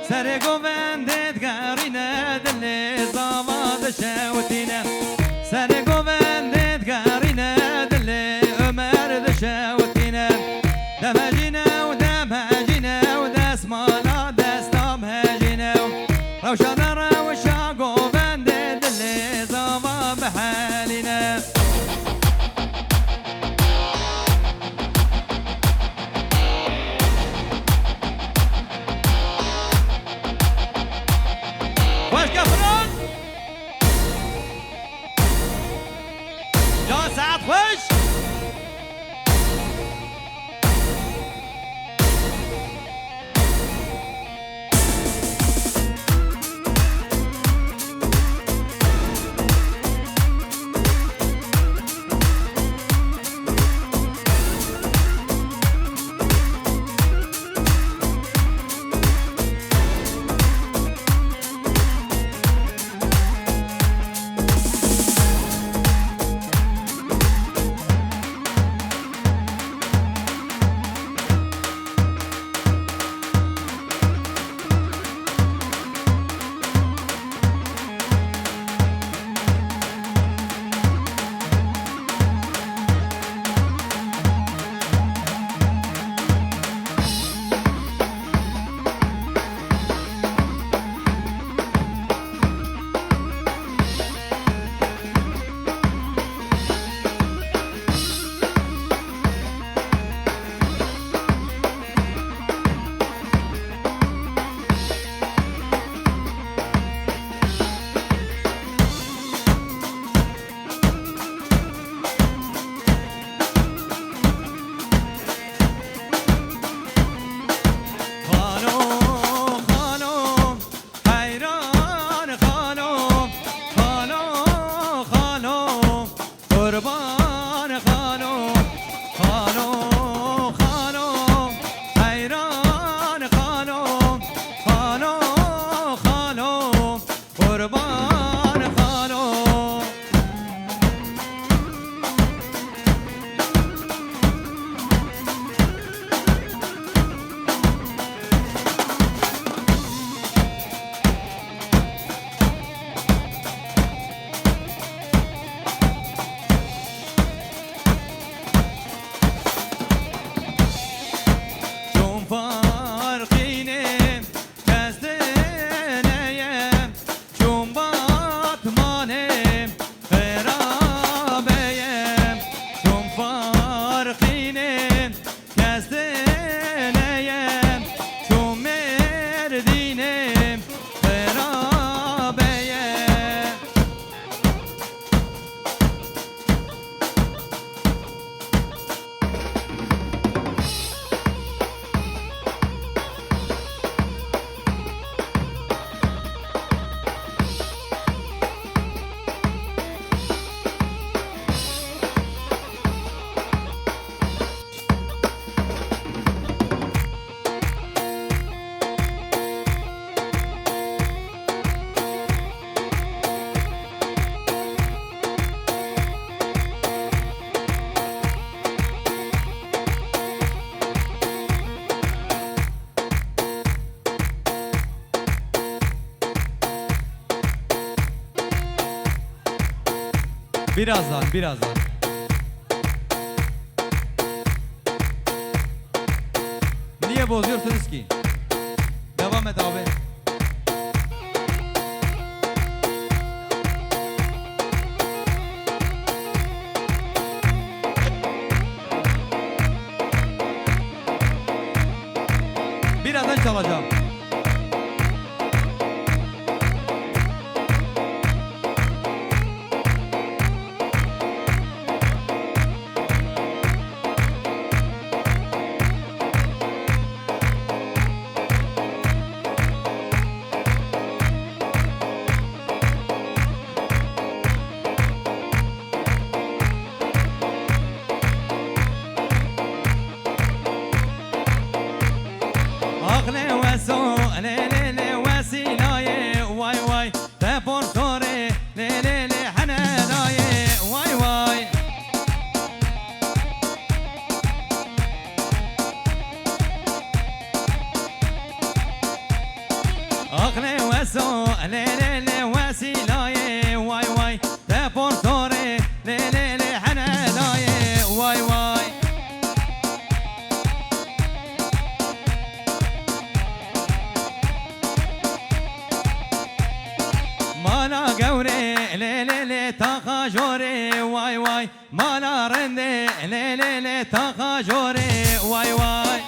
سر گوندت گارینه دل زاواد شوتینه سر گوندت گارینه دل عمر دشوتینه دمجینه و دمجینه و دست مالا دستام هجینه روشا در روشا گوندت دل زاوا بحالینه خوش كفران يا سعد خوش Birazdan. Niye bozuyorsunuz ki? Devam et abi. Birazdan çalacağım. أغلى وسوى لي لي لي وسيلاي واي واي تبورتوري لي لي لي حنالاي واي واي مالا قوري لي لي لي تخاجوري واي واي مالا رندي لي لي لي تخاجوري واي واي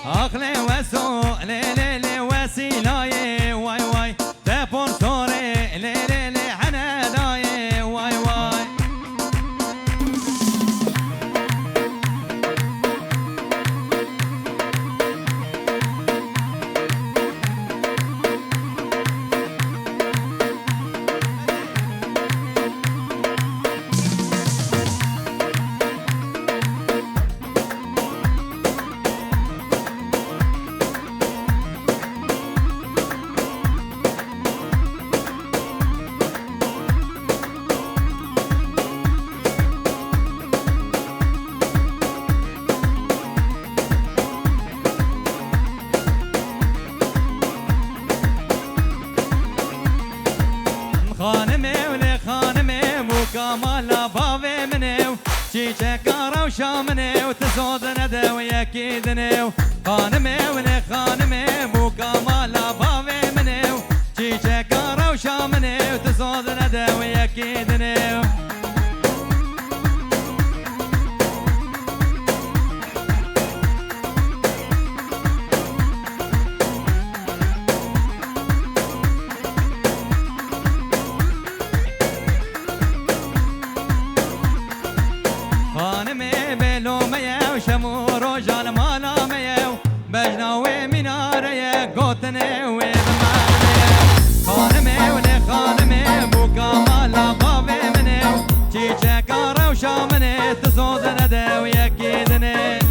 أخلي وسو لي لي لي وسيلاي واي واي تبورتوري لي لي لي حنالاي واي واي خانمي ولي خانمي مو كمال بابي منيو شي شكارة وشامني وتزود ندى وياكيدني خانمي ولي خانمي مو كمال بابي منيو شي شكارة وشامني وتزود ندى وياكيدني خانمي بلو ميو شمور وجال مالا ميو بجناوي مناري قوتني وبمعنى خانمي ولي خانمي بوكا مالا بابي منيو شي شكارة وشامني تزود ندى وياكيدني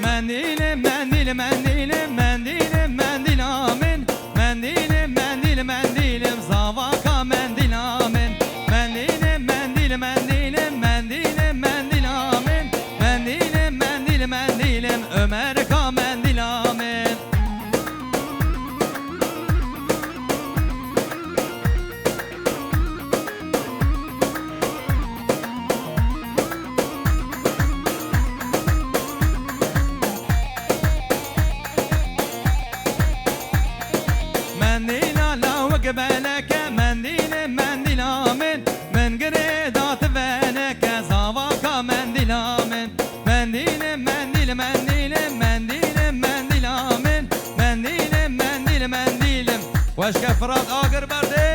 منديل منديل منديل منديل منديل آمن منديل منديل منديل مزاواكا منديل آمن منديل منديل منديل منديل منديل آمن منديل منديل منديل أمريكا منديل آمن منديل لا وقبلك منديل منديل آمن من قريدات فانك زواكا منديل آمن منديل منديل منديل منديل منديل آمن منديل منديل منديل واش كفرات آقر بردي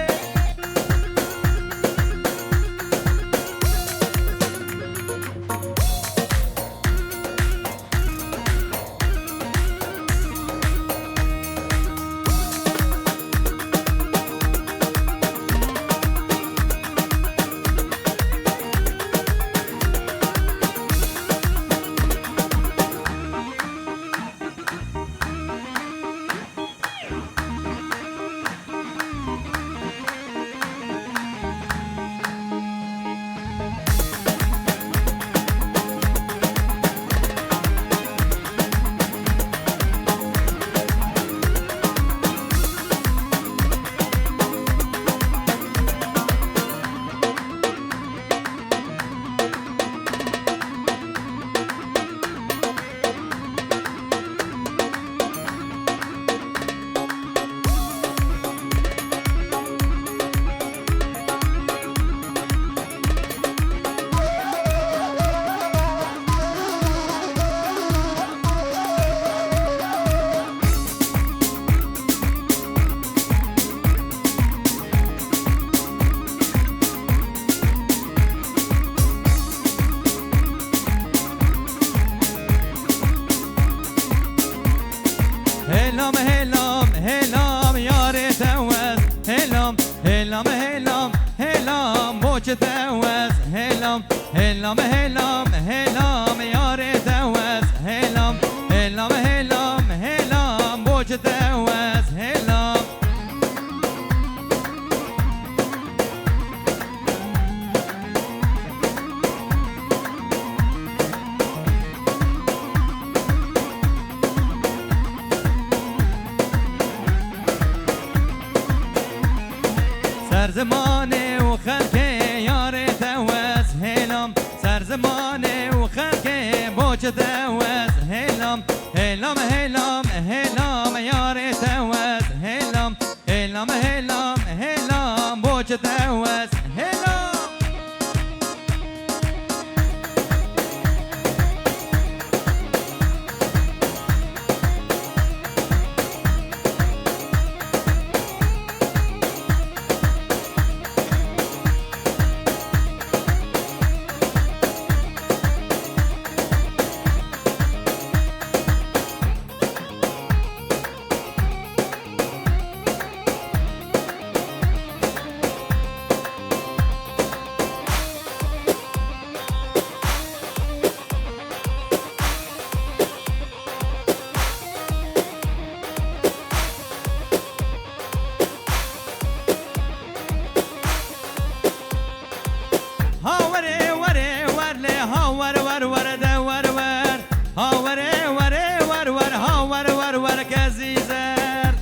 تواز هلام هلام هلام هلام یار تواز هلام هلام هلام هلام بوج تواز هلام سر زمانه و خلقه یار تواز هلام سر زمانه و خلقه بوج تواز هلام هلام هلام هلام یار تواز هلام هلام هلام هلام بوج تواز هلام هاوري وري ورلي هاور ور ور ده ور ور هاوري وري ور ور هاور ور ور كزيزر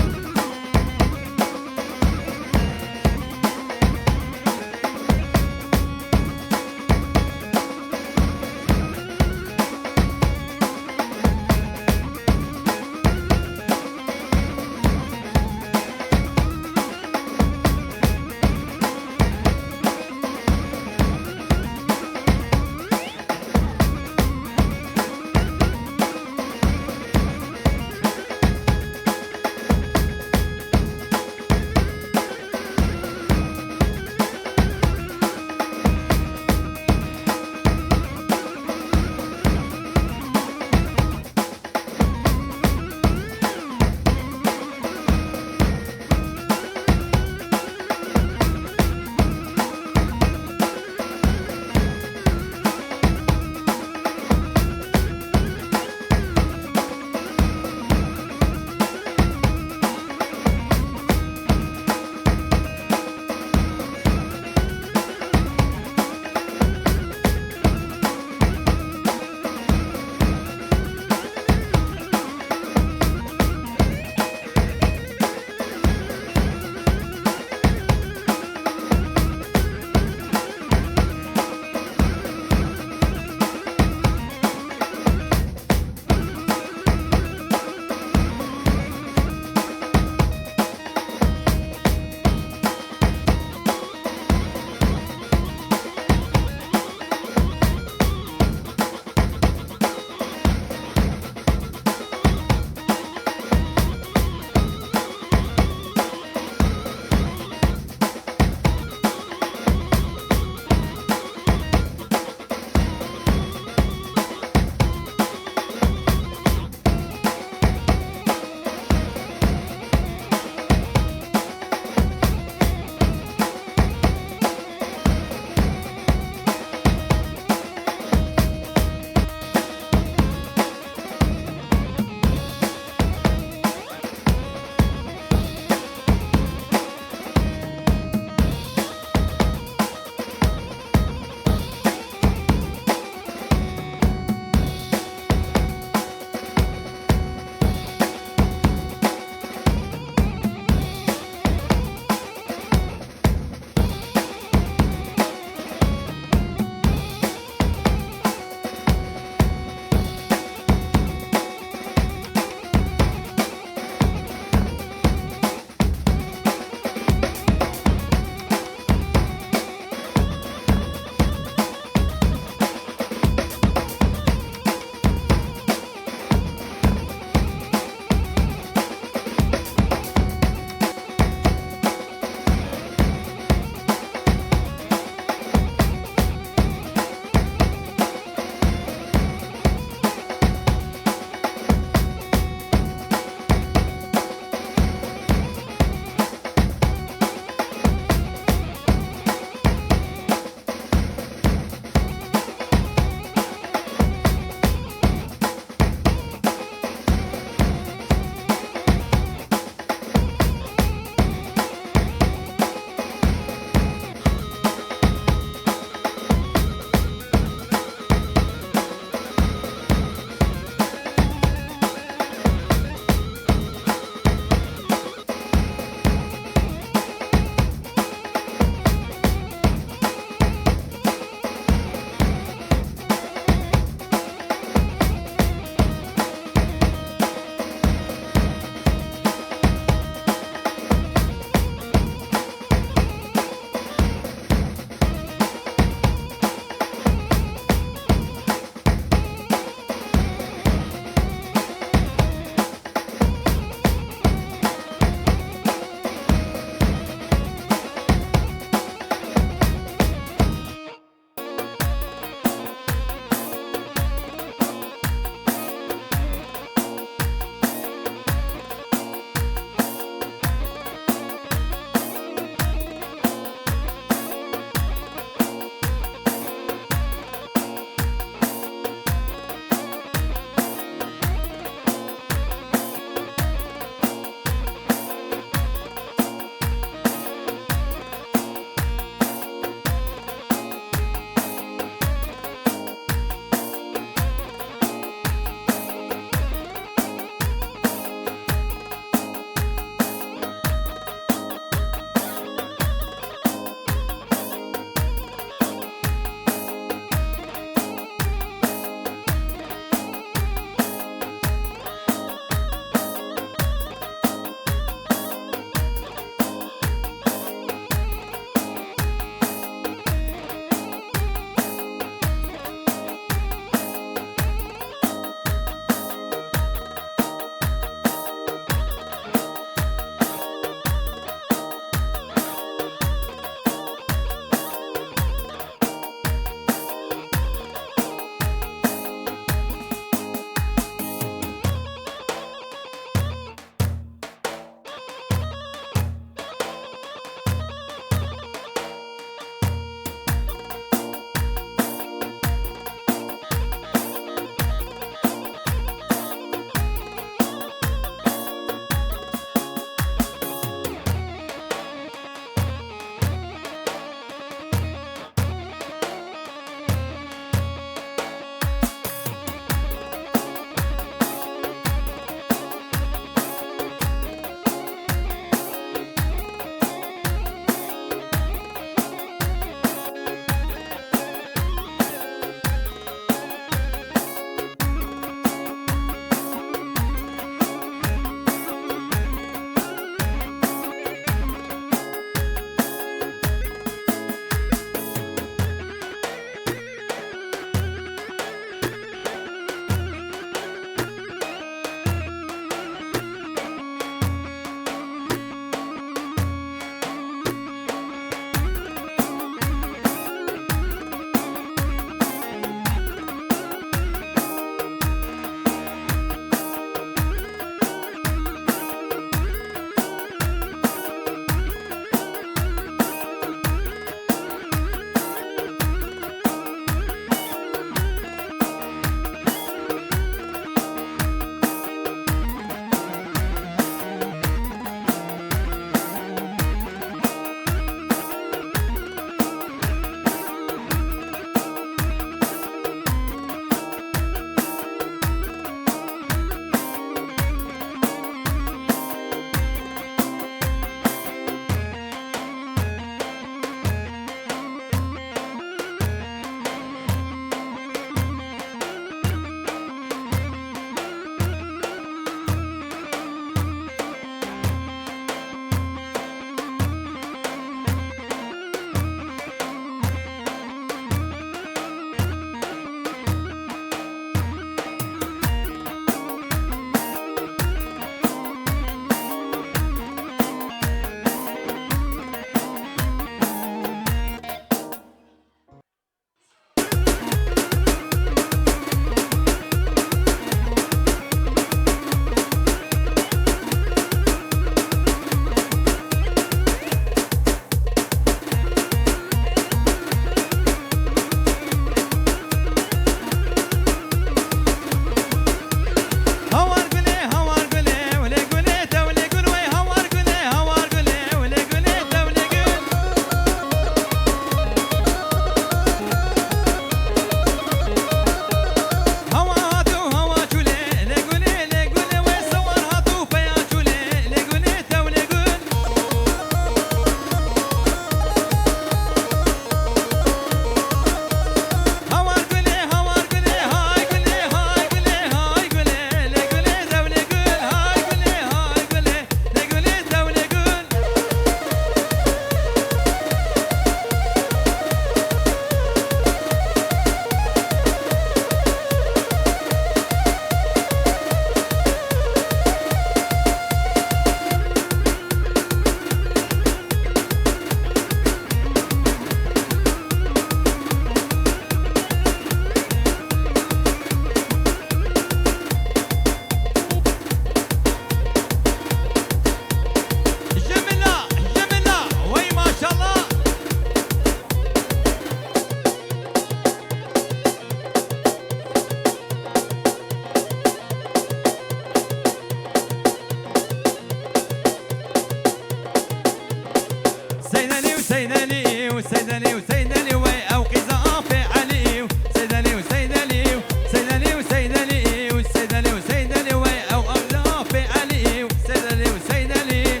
وسيدلي وسيدلي وي او قزا في علي سيدلي وسيدلي سيدلي وسيدلي وسيدلي وسيدلي وي او قزا في علي سيدلي وسيدلي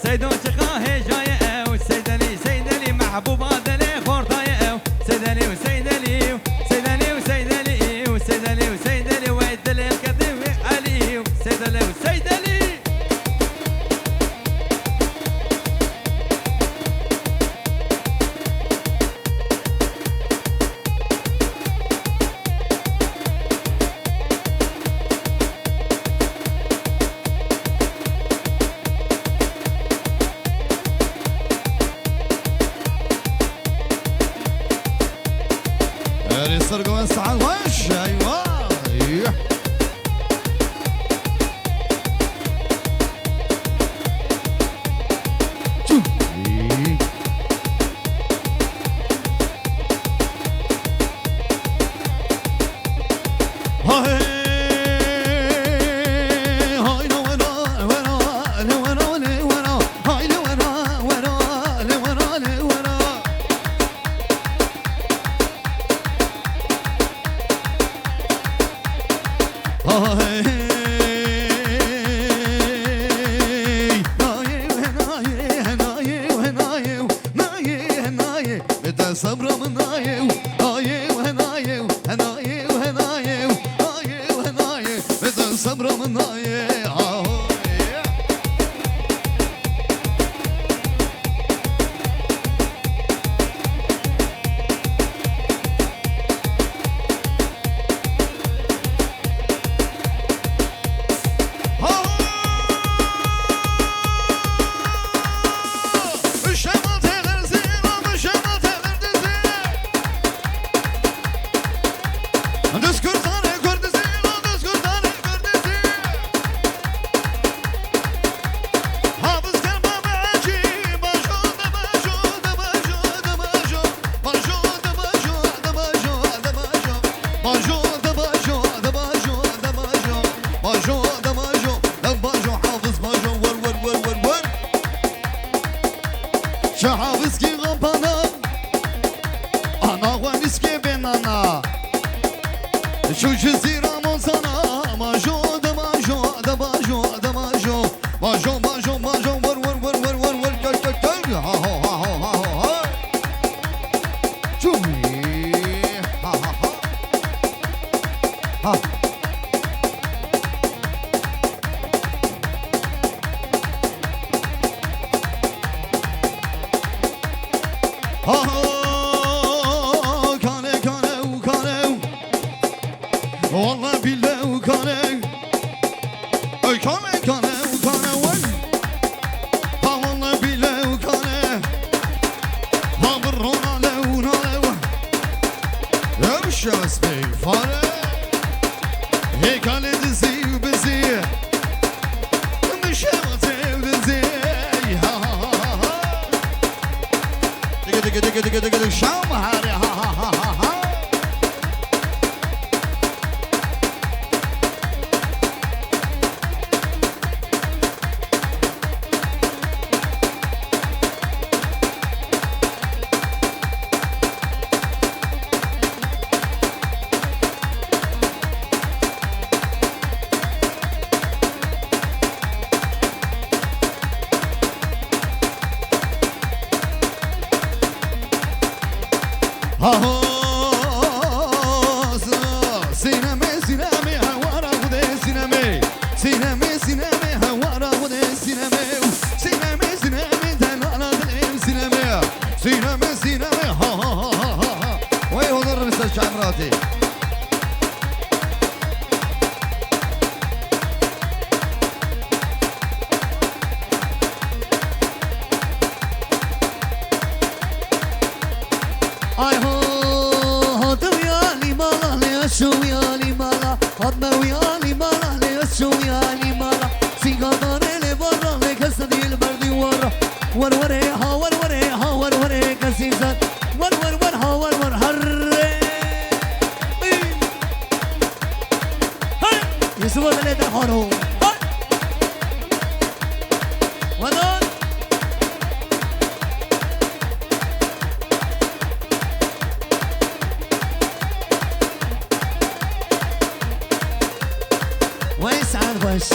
سيدون شخاه جاي او سيدلي سيدلي محبوب هذا خورطاي سيدلي وسيدلي سيدلي وسيدلي وسيدلي وسيدلي ويدلي الكذب علي سيدلي وسيدلي السرقة والسعاد وش ايوه صبر من نايو هاي وهنايو هناي وهنايو هاي وهنايو مثل صبر من نايو شحافظ کی غمپانا انا غوانیس کی بینانا شو جزیرا منزانا ماجو دماجو دماجو دماجو ماجو ماجو ماجو ور ور ور ور ور ور ور ور ها ها ها ها ها شوفي ها ها ها ها كانوا كانوا كانوا والله بالله كانوا كانوا كانوا كانوا والله بالله كانوا هابرونا لونا لو امشي اسمي فارق هيك على دزي وبزي مش هوزي وبزي شام هاري ها ها ها ها ها سينامي سينامي هوارا ودي سينامي سينامي سينامي هوارا ودي سينامي سينامي سينامي دلالا دليم سينامي سينامي سينامي ها ها ها ها ها وي هدر مستر شعراتي شو يا لي مالا هضنا ويا لي مالا ليش شو يا لي مالا سيجار اللي برا لك هسدي البردي ورا وروري ها وروري ها وروري كسيزات ورور ور ها ورور هري بسوا بلد حارو ودون ويسعد وش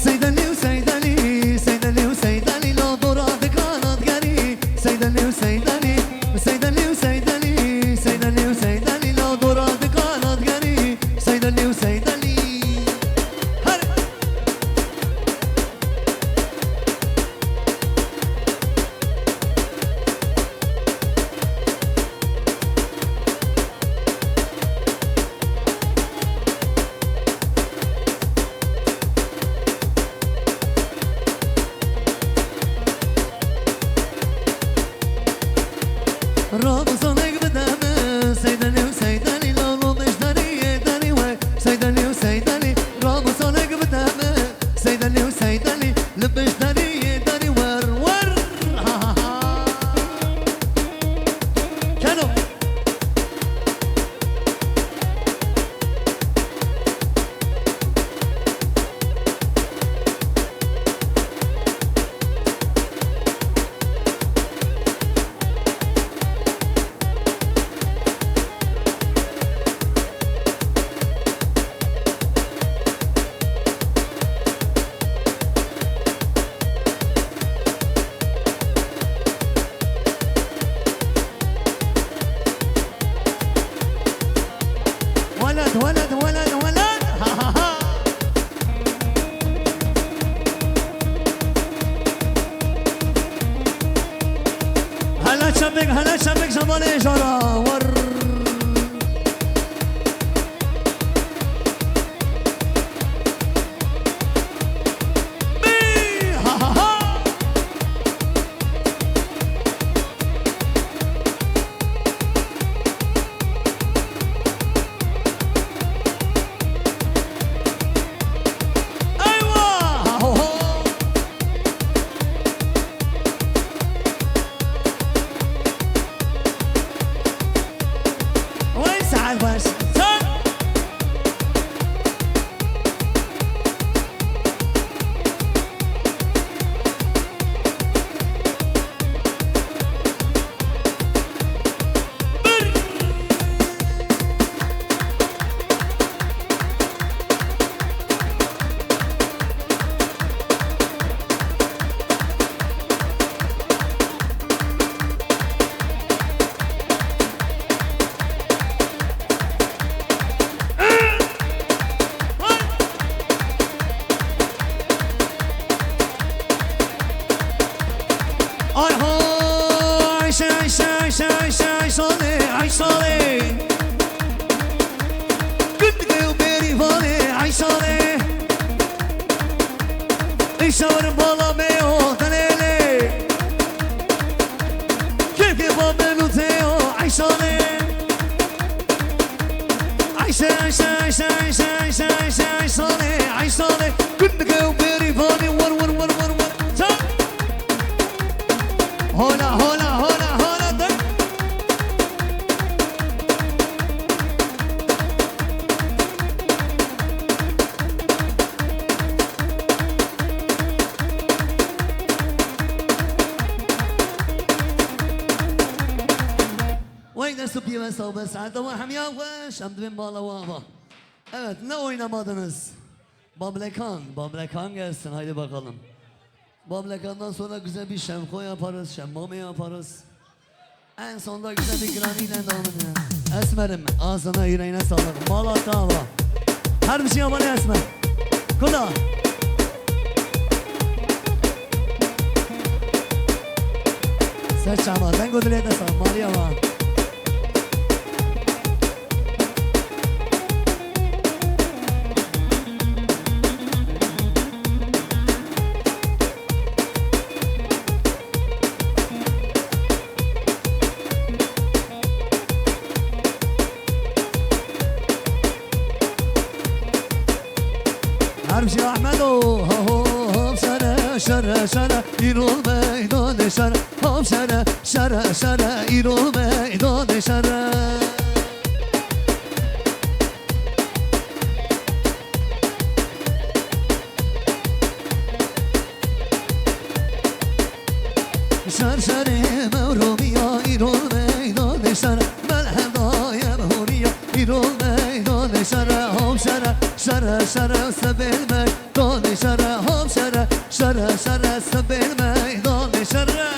سيدني وسيدني سيدني وسيدني لو ضرب كانت قري سيدني وسيدني سيدني وسيدني سيدني وسيدني لو ضرب كانت قري سيدني وسيدني هر رابصنك بدمه سيدني وسيدني لو لو مشتري داري وي سيدني وسيدني رابصنك بدمه سيدني وسيدني لبش داري داري ور ور ها ها ها كانوا ولد ولد ولد ولد ها ها ها هلا شبك زمان اجارة ور بي ها ها ها ايوه ها هو هو ويسعد بس صار آی ها عیشه عیشه عیشه عیشه عیشاله عیشاله گندگه و بری واله عیشاله عیشه ورم بالا میو دلیله که با منو تیو عیشاله عیشه عیشه عیشه عیشه عیشه عیشه عیشاله عیشاله گندگه و بری واله ور ور ور ور ور هولا هولا هولا هولا دك وين سبي بس وبس عاد وهم يا وش عم دبن بالا وابا. Evet ne oynamadınız? Bablekan gelsin haydi bakalım. Bablekan'dan sonra güzel bir şemko yaparız, şemmame yaparız. En sonda güzel bir graniyle devam edelim. Esmerim ağzına yüreğine sağlık. Malatya hava. Her bir şey yaman esmer. Koda. Serçe ama ben goduraya da sağ. Mali hava. Harbi Ahmet o hop şara şara şara İrol meydan şara hop şara şara şara İrol meydan şara şar şarı mevrumiya İrol meydan şara melhem daya mehuriya İrol meydan şara hop şara şara şara sebilme don şara hop şara şara şara sebilme don şara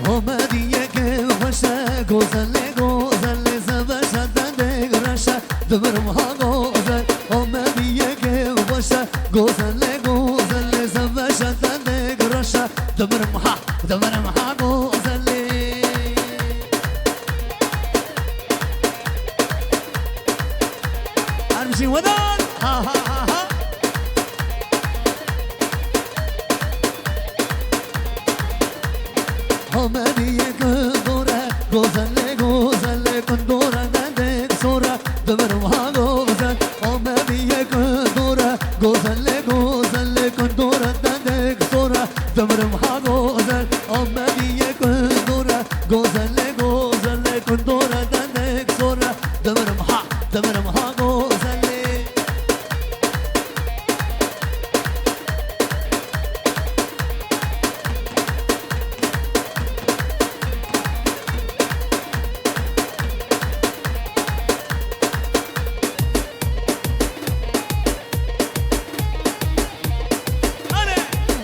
Omediye ke başa gozelle gozelle zebeşeden de graşa dömerim ha gozel Omediye ke başa gozelle gozelle zebeşeden de graşa dömerim ha gozelle Armşi vadan ha ha ha ha Omediye kundura gozelle gozelle kundura dendek sora dömerim ha gozel Omediye kundura gozelle gozelle kundura dendek sora dömerim ha gozel Omediye kundura gozelle gozelle kundura dendek sora dömerim ha gozelle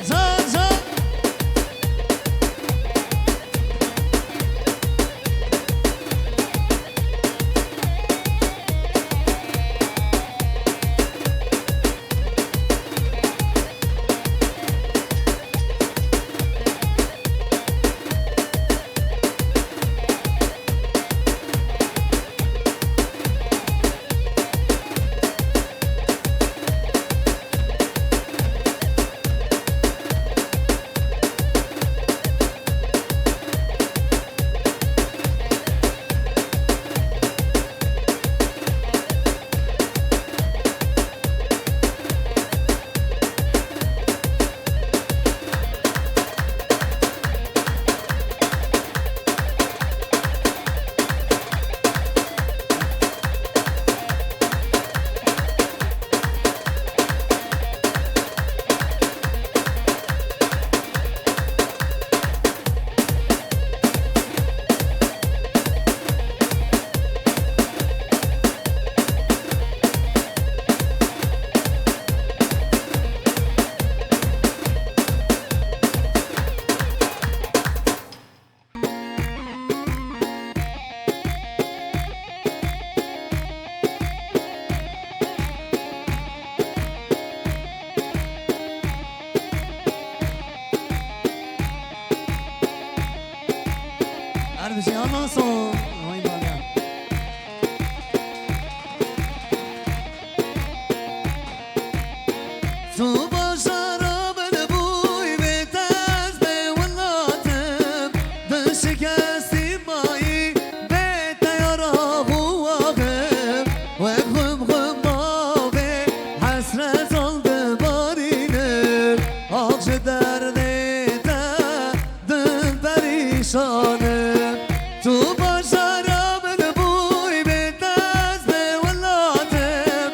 Zan zan Her bir şey ondan sonra Vay bana Su başara beni buy ve tez be vallatem Dön şikesti mayi ve teyara huvavem Ve güm mave hasret oldu barine Akşı derde dön perişanem Tu başara beni buy ve tez be vallatem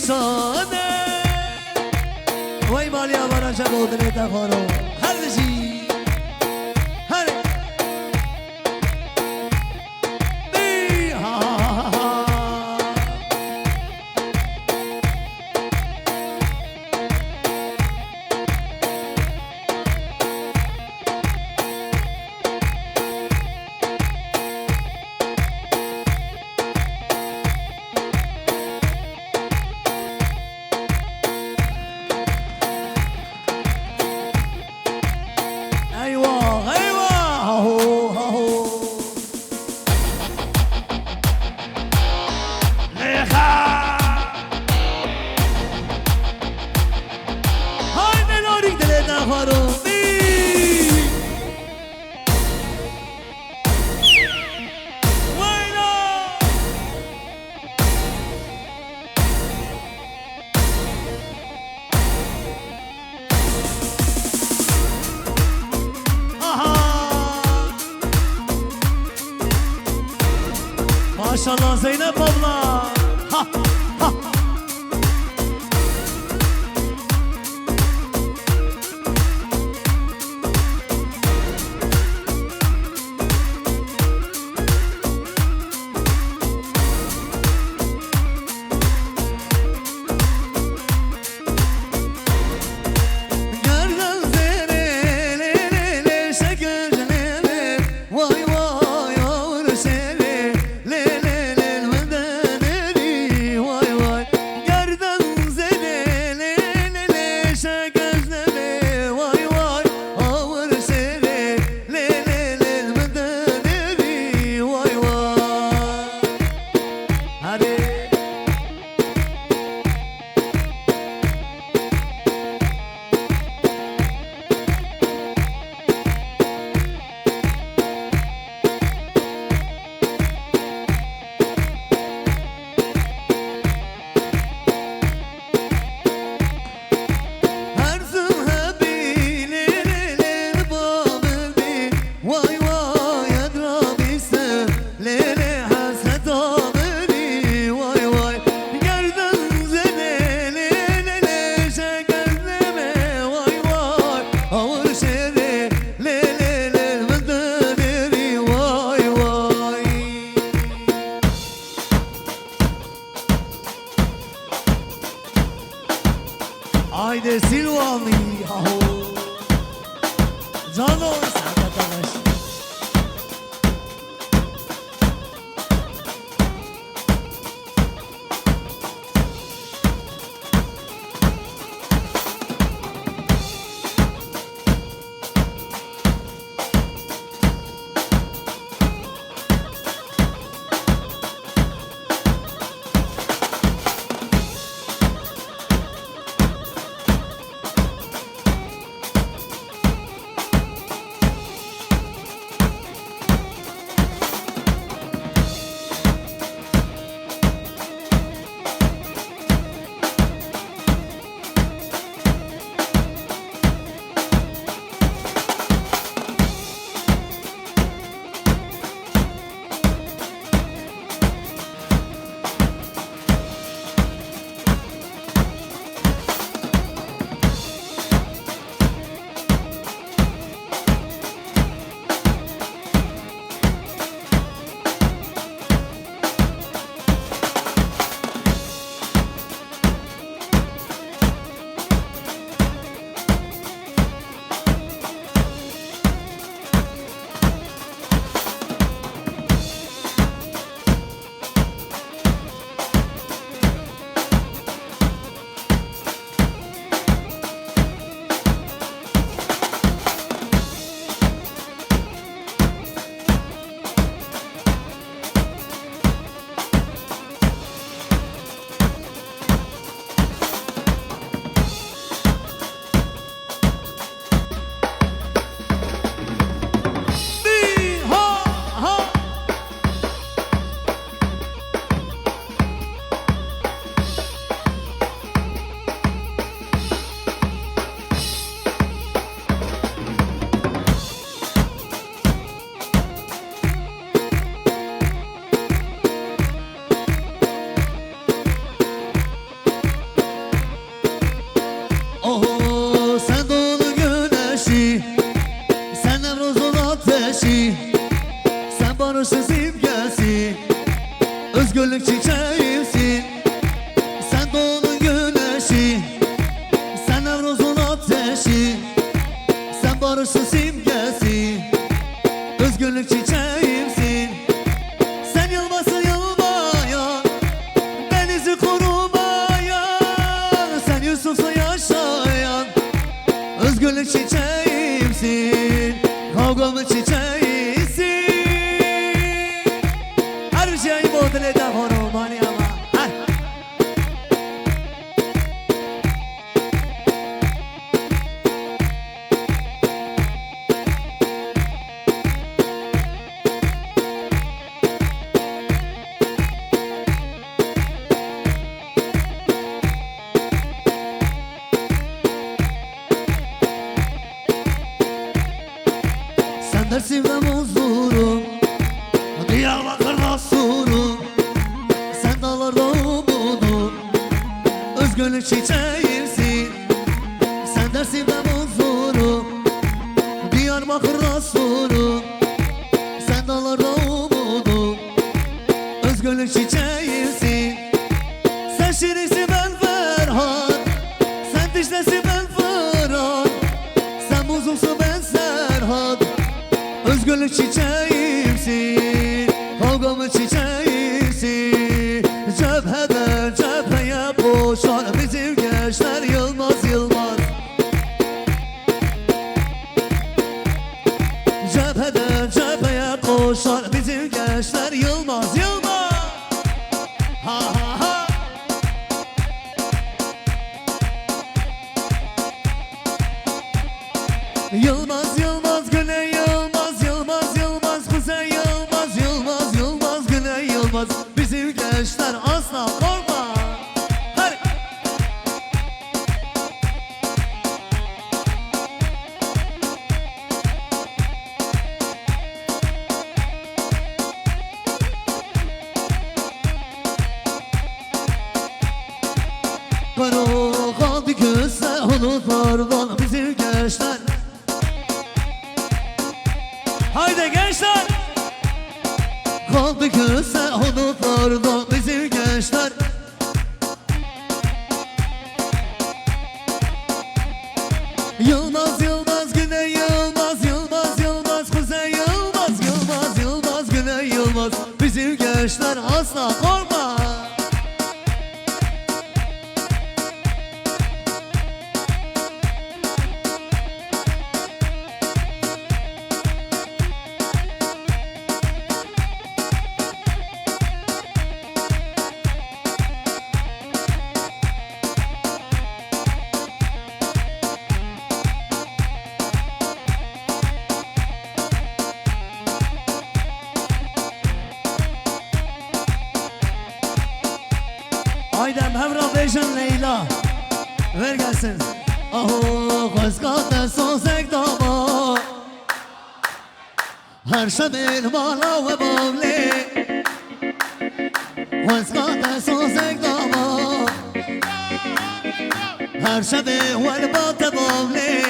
شانه وای مالیا برا شبو دلتا خورو هر بشی هر بی ها ها ها ايوه ايوه هو هو ليخا هاي ملونيك دلنا خارو وينو ما شاء الله زينب الله ها ها Yerden zere le le le şeker le le vay vay yavur seni le le le mendeli vay vay yerden zere le le le şeker le vay vay yavur seni le le le mendeli vay vay hadi Herzim hebilelel babelbi Vay vay edrabise lele haset ameli Vay vay gerden zelele lele şekerleme Vay vay ağır şere lele lel medeneri Vay vay Haydi Silvami yahu Cano sakatalaş çiçeğimsin. Sen doğunun güneşi, sen Nevruz'un ateşi, sen barışın simgesi, özgürlük çiçeğimsin. Sen yılmasın yılmayan, denizi kurumayan, sen Yusuf'sa yaşayan, özgürlük çiçeğimsin, kavgamın çiçeğisin. Her şeyi model eden hormoni ama. Sen Dersim'de muzurum, Diyarbakır'da surum, sen dağlarda umudum, özgürlük çiçeğimsin. Sen Dersim'de muzurum, Diyarbakır'da surum, sen dağlarda umudum, özgürlük çiçeğimsin. Sen Şirin'si ben Ferhat, sen Dişle'si ben Fırat, sen Buzul'su ben Serhat, özgürlük çiçeğimsin, kavgamın çiçeğimsin. Cepheden cepheye koşar bizim gençler Yılmaz Yılmaz. Cepheden cepheye koşar bizim gençler Yılmaz Yılmaz. Ha ha ha. Yılmaz Yılmaz Güney Yılmaz, Yılmaz Yılmaz Kuzey Yılmaz, Yılmaz Yılmaz Güney Yılmaz. Bizim gençler asla korkma. Hadi. Karo kaldı gözler bulutlardan bizim gençler. Haydi gençler. Kaldı gözler bulutlardan bizim gençler. Yılmaz Yılmaz Güney Yılmaz, Yılmaz Yılmaz Kuzey Yılmaz, Yılmaz Yılmaz Güney Yılmaz. Bizim gençler asla korkma. Aydem Hemra Beycan Leyla ver gelsin. Aho kızkatte son sekdama, her şebil bana ve bavli. Kızkatte son sekdama, her şebil ve batı bavli.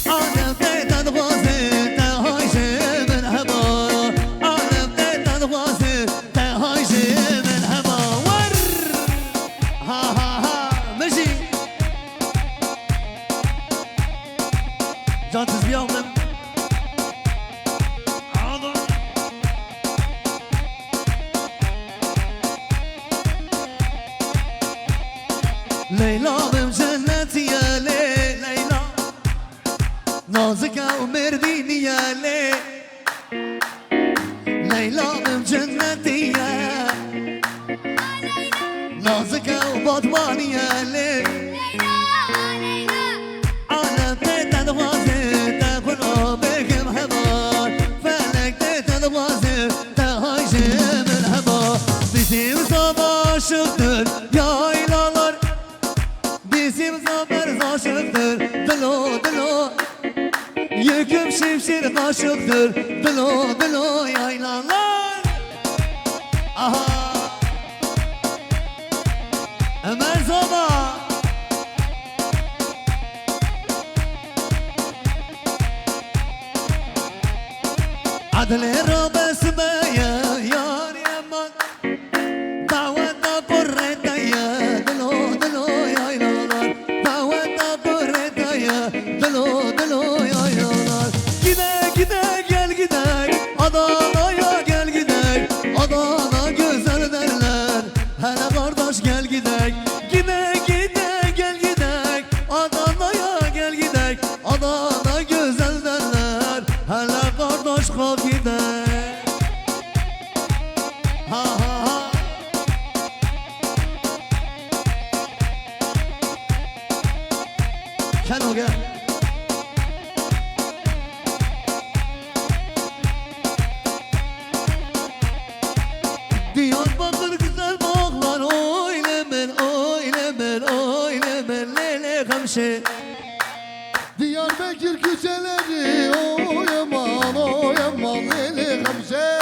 Alem teyten gazı te hayşi min heba, alem teyten gazı te hayşi min heba. Var ha ha ha meşi can tezbih aldım. Leyla bim cenneti ya Leyla, nazika umerdini ya Leyla bim cenneti ya, nazika ubadmani ya Alem teyten vazir te kula bekim heba, felek teyten vazir te hayşim el heba. Bizim sabah aşıktır yaylalar, bizim zafer aşıktır dilo dilo. Yüküm şimşir aşıktır dilo dilo yaylalar. Aha Ömer Zoba Adile Rabes Beye Yar Yaman دعوتنا قريتا يا دلو دلو يا يلالار دعوتنا قريتا يا دلو دلو يا يلالار Gidek gidek gel gidek Adana'ya gel gidek Adana güzel derler Hele kardeş gel gidek Gidek gidek gel gidek Adana'ya gel gidek Adana güzel derler Hele kardeş kalk gidek Ha ha ha Gel o gel Diyarbakır güzel bağlar oylemen oylemen oylemen lele kamşe Diyarbakır küçeleri oyaman oyaman eli gamze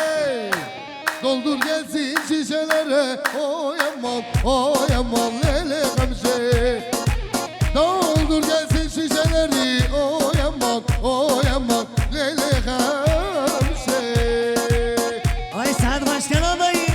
Doldur gelsin şişelere oyaman oyaman eli gamze Doldur gelsin şişeleri oyaman oyaman lele gamze Ay sen başkan adayı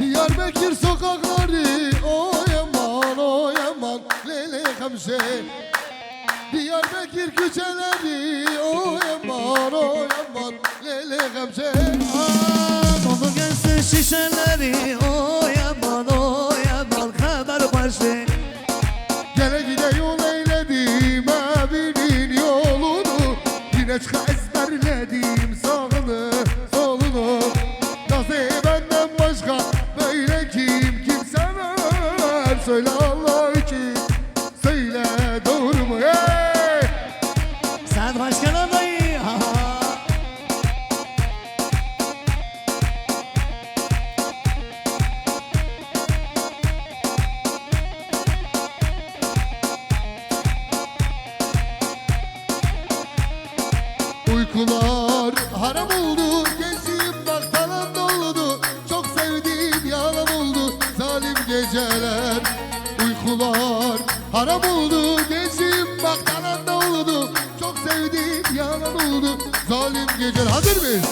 Diyarbakır sokakları oyaman oyaman lele gamze Diyarbakır küçeleri oyaman oyaman lele gamze Doldur gelsin şişeleri oyaman oyaman kadar başı Gele gide yol eyledim evinin yolunu Yine çıka ezberledim sağını solunu Nasıl benden başka böyle kim sever Söyle Allah için söyle doğru mu hey Sen başkan adayı ha ha Uykular haram oldu Gençliğim bak talan doldu Çok sevdiğim yalan oldu Zalim geceler Uykular haram oldu Gençliğim bak talan doldu Çok sevdiğim yalan oldu Zalim geceler Hazır mıyız?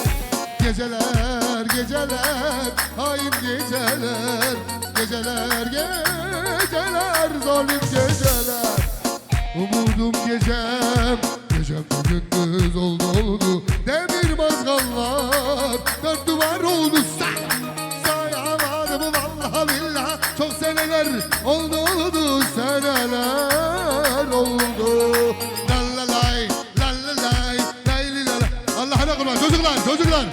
Geceler geceler Hain geceler Geceler geceler Zalim geceler Umudum gecem Gecem de gündüz oldu Demir mazgallar Dört duvar oldu Sayamadım vallahi billah Çok seneler oldu Seneler oldu Lallalay Lallalay Laylilala Allah'ına kurban çocuklar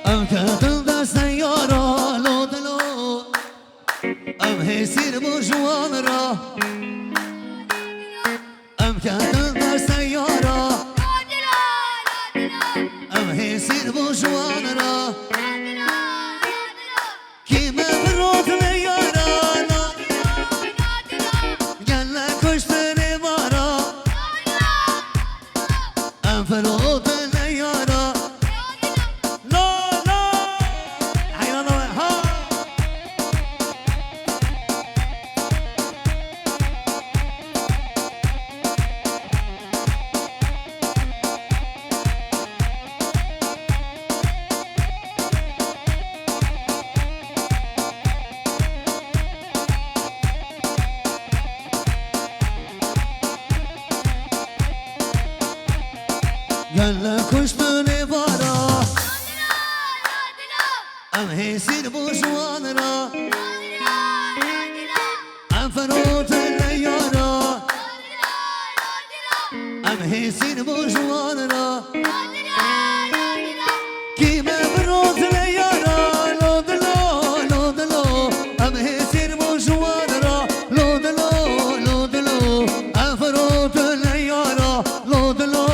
Am kadılda sen yara lo delo Am hesir bu juanra Am kadılda sen yara Am hesir bu juanra Kime vrot ne yara Gelle kuşları vara Am vrot ne yara Gelle kuşları vara Am hesir bu juanra Am ferot ne yara Am hesir bu juanra Kime ferot ne yara Lo delo Am hesir bu juanra Lo delo Am ferot ne yara Lo delo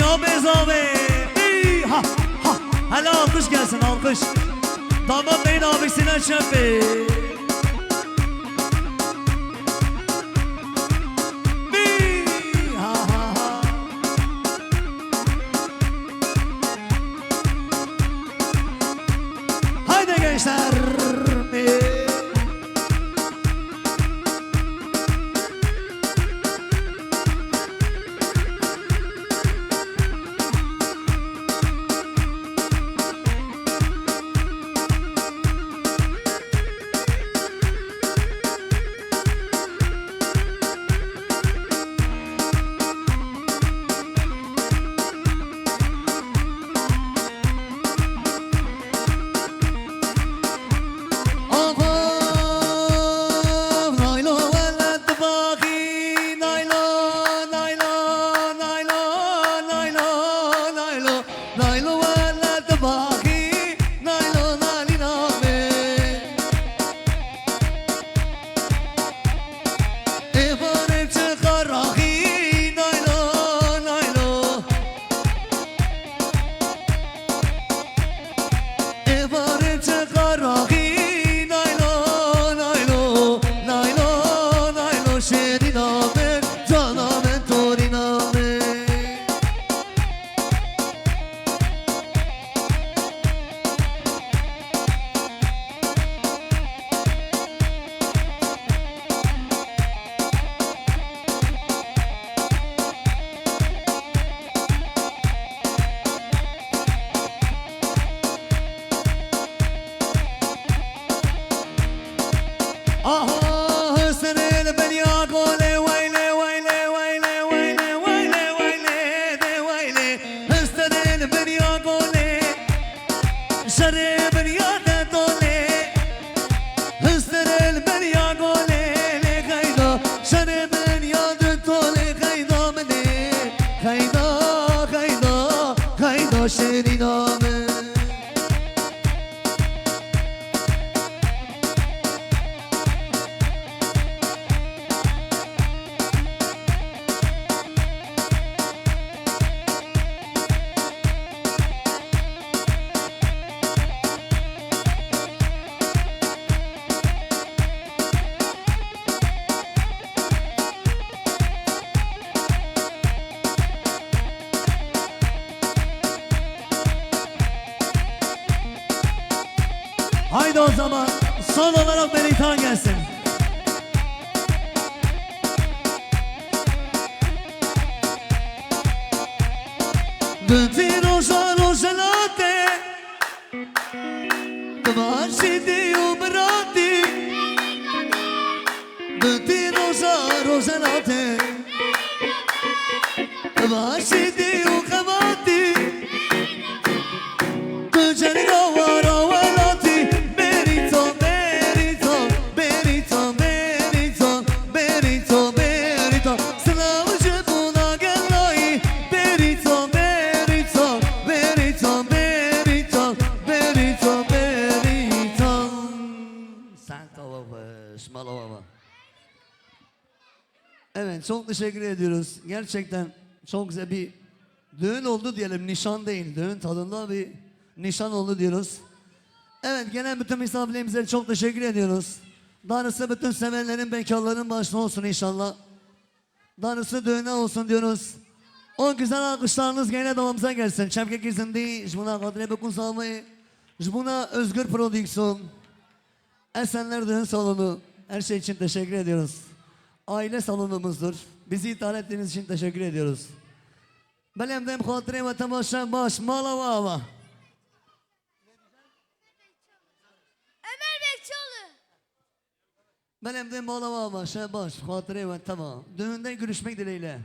ya bezabe. Ha ha. Hele alkış gelsin alkış. Damat Bey'in abisine şefi. Ha ha ha. Haydi gençler. Haydi o zaman son olarak Meritan gelsin. Dönti roja rojalate Kvashi diyo brati Dönti roja rojalate Kvashi diyo kavati Tujani rawara walati Merito, merito, merito, merito, merito, merito Sınavcı buna gelmeyi Merito, merito, merito, merito, merito, merito Santa baba, şmala baba. Evet, çok teşekkür ediyoruz. Gerçekten çok güzel bir düğün oldu diyelim. Nişan değil, düğün tadında bir nişan oldu diyoruz. Evet, gelen bütün misafirlerimize çok teşekkür ediyoruz. Darısı bütün sevenlerin, bekarların başına olsun inşallah. Darısı düğüne olsun diyoruz. O güzel alkışlarınız gene devamımıza gelsin. Çevke Kizindi, Jbuna Kadre Bekun Sami, Jbuna Özgür Prodüksiyon, Esenler Düğün Salonu. Her şey için teşekkür ediyoruz. Aile salonumuzdur. Bizi ithal ettiğiniz için teşekkür ediyoruz. Belemdem hatire ve temaşa baş malavava. Ömer Bekçioğlu. Belemdem malavava, şabaş, hatire ve tamam. Düğünde görüşmek dileğiyle.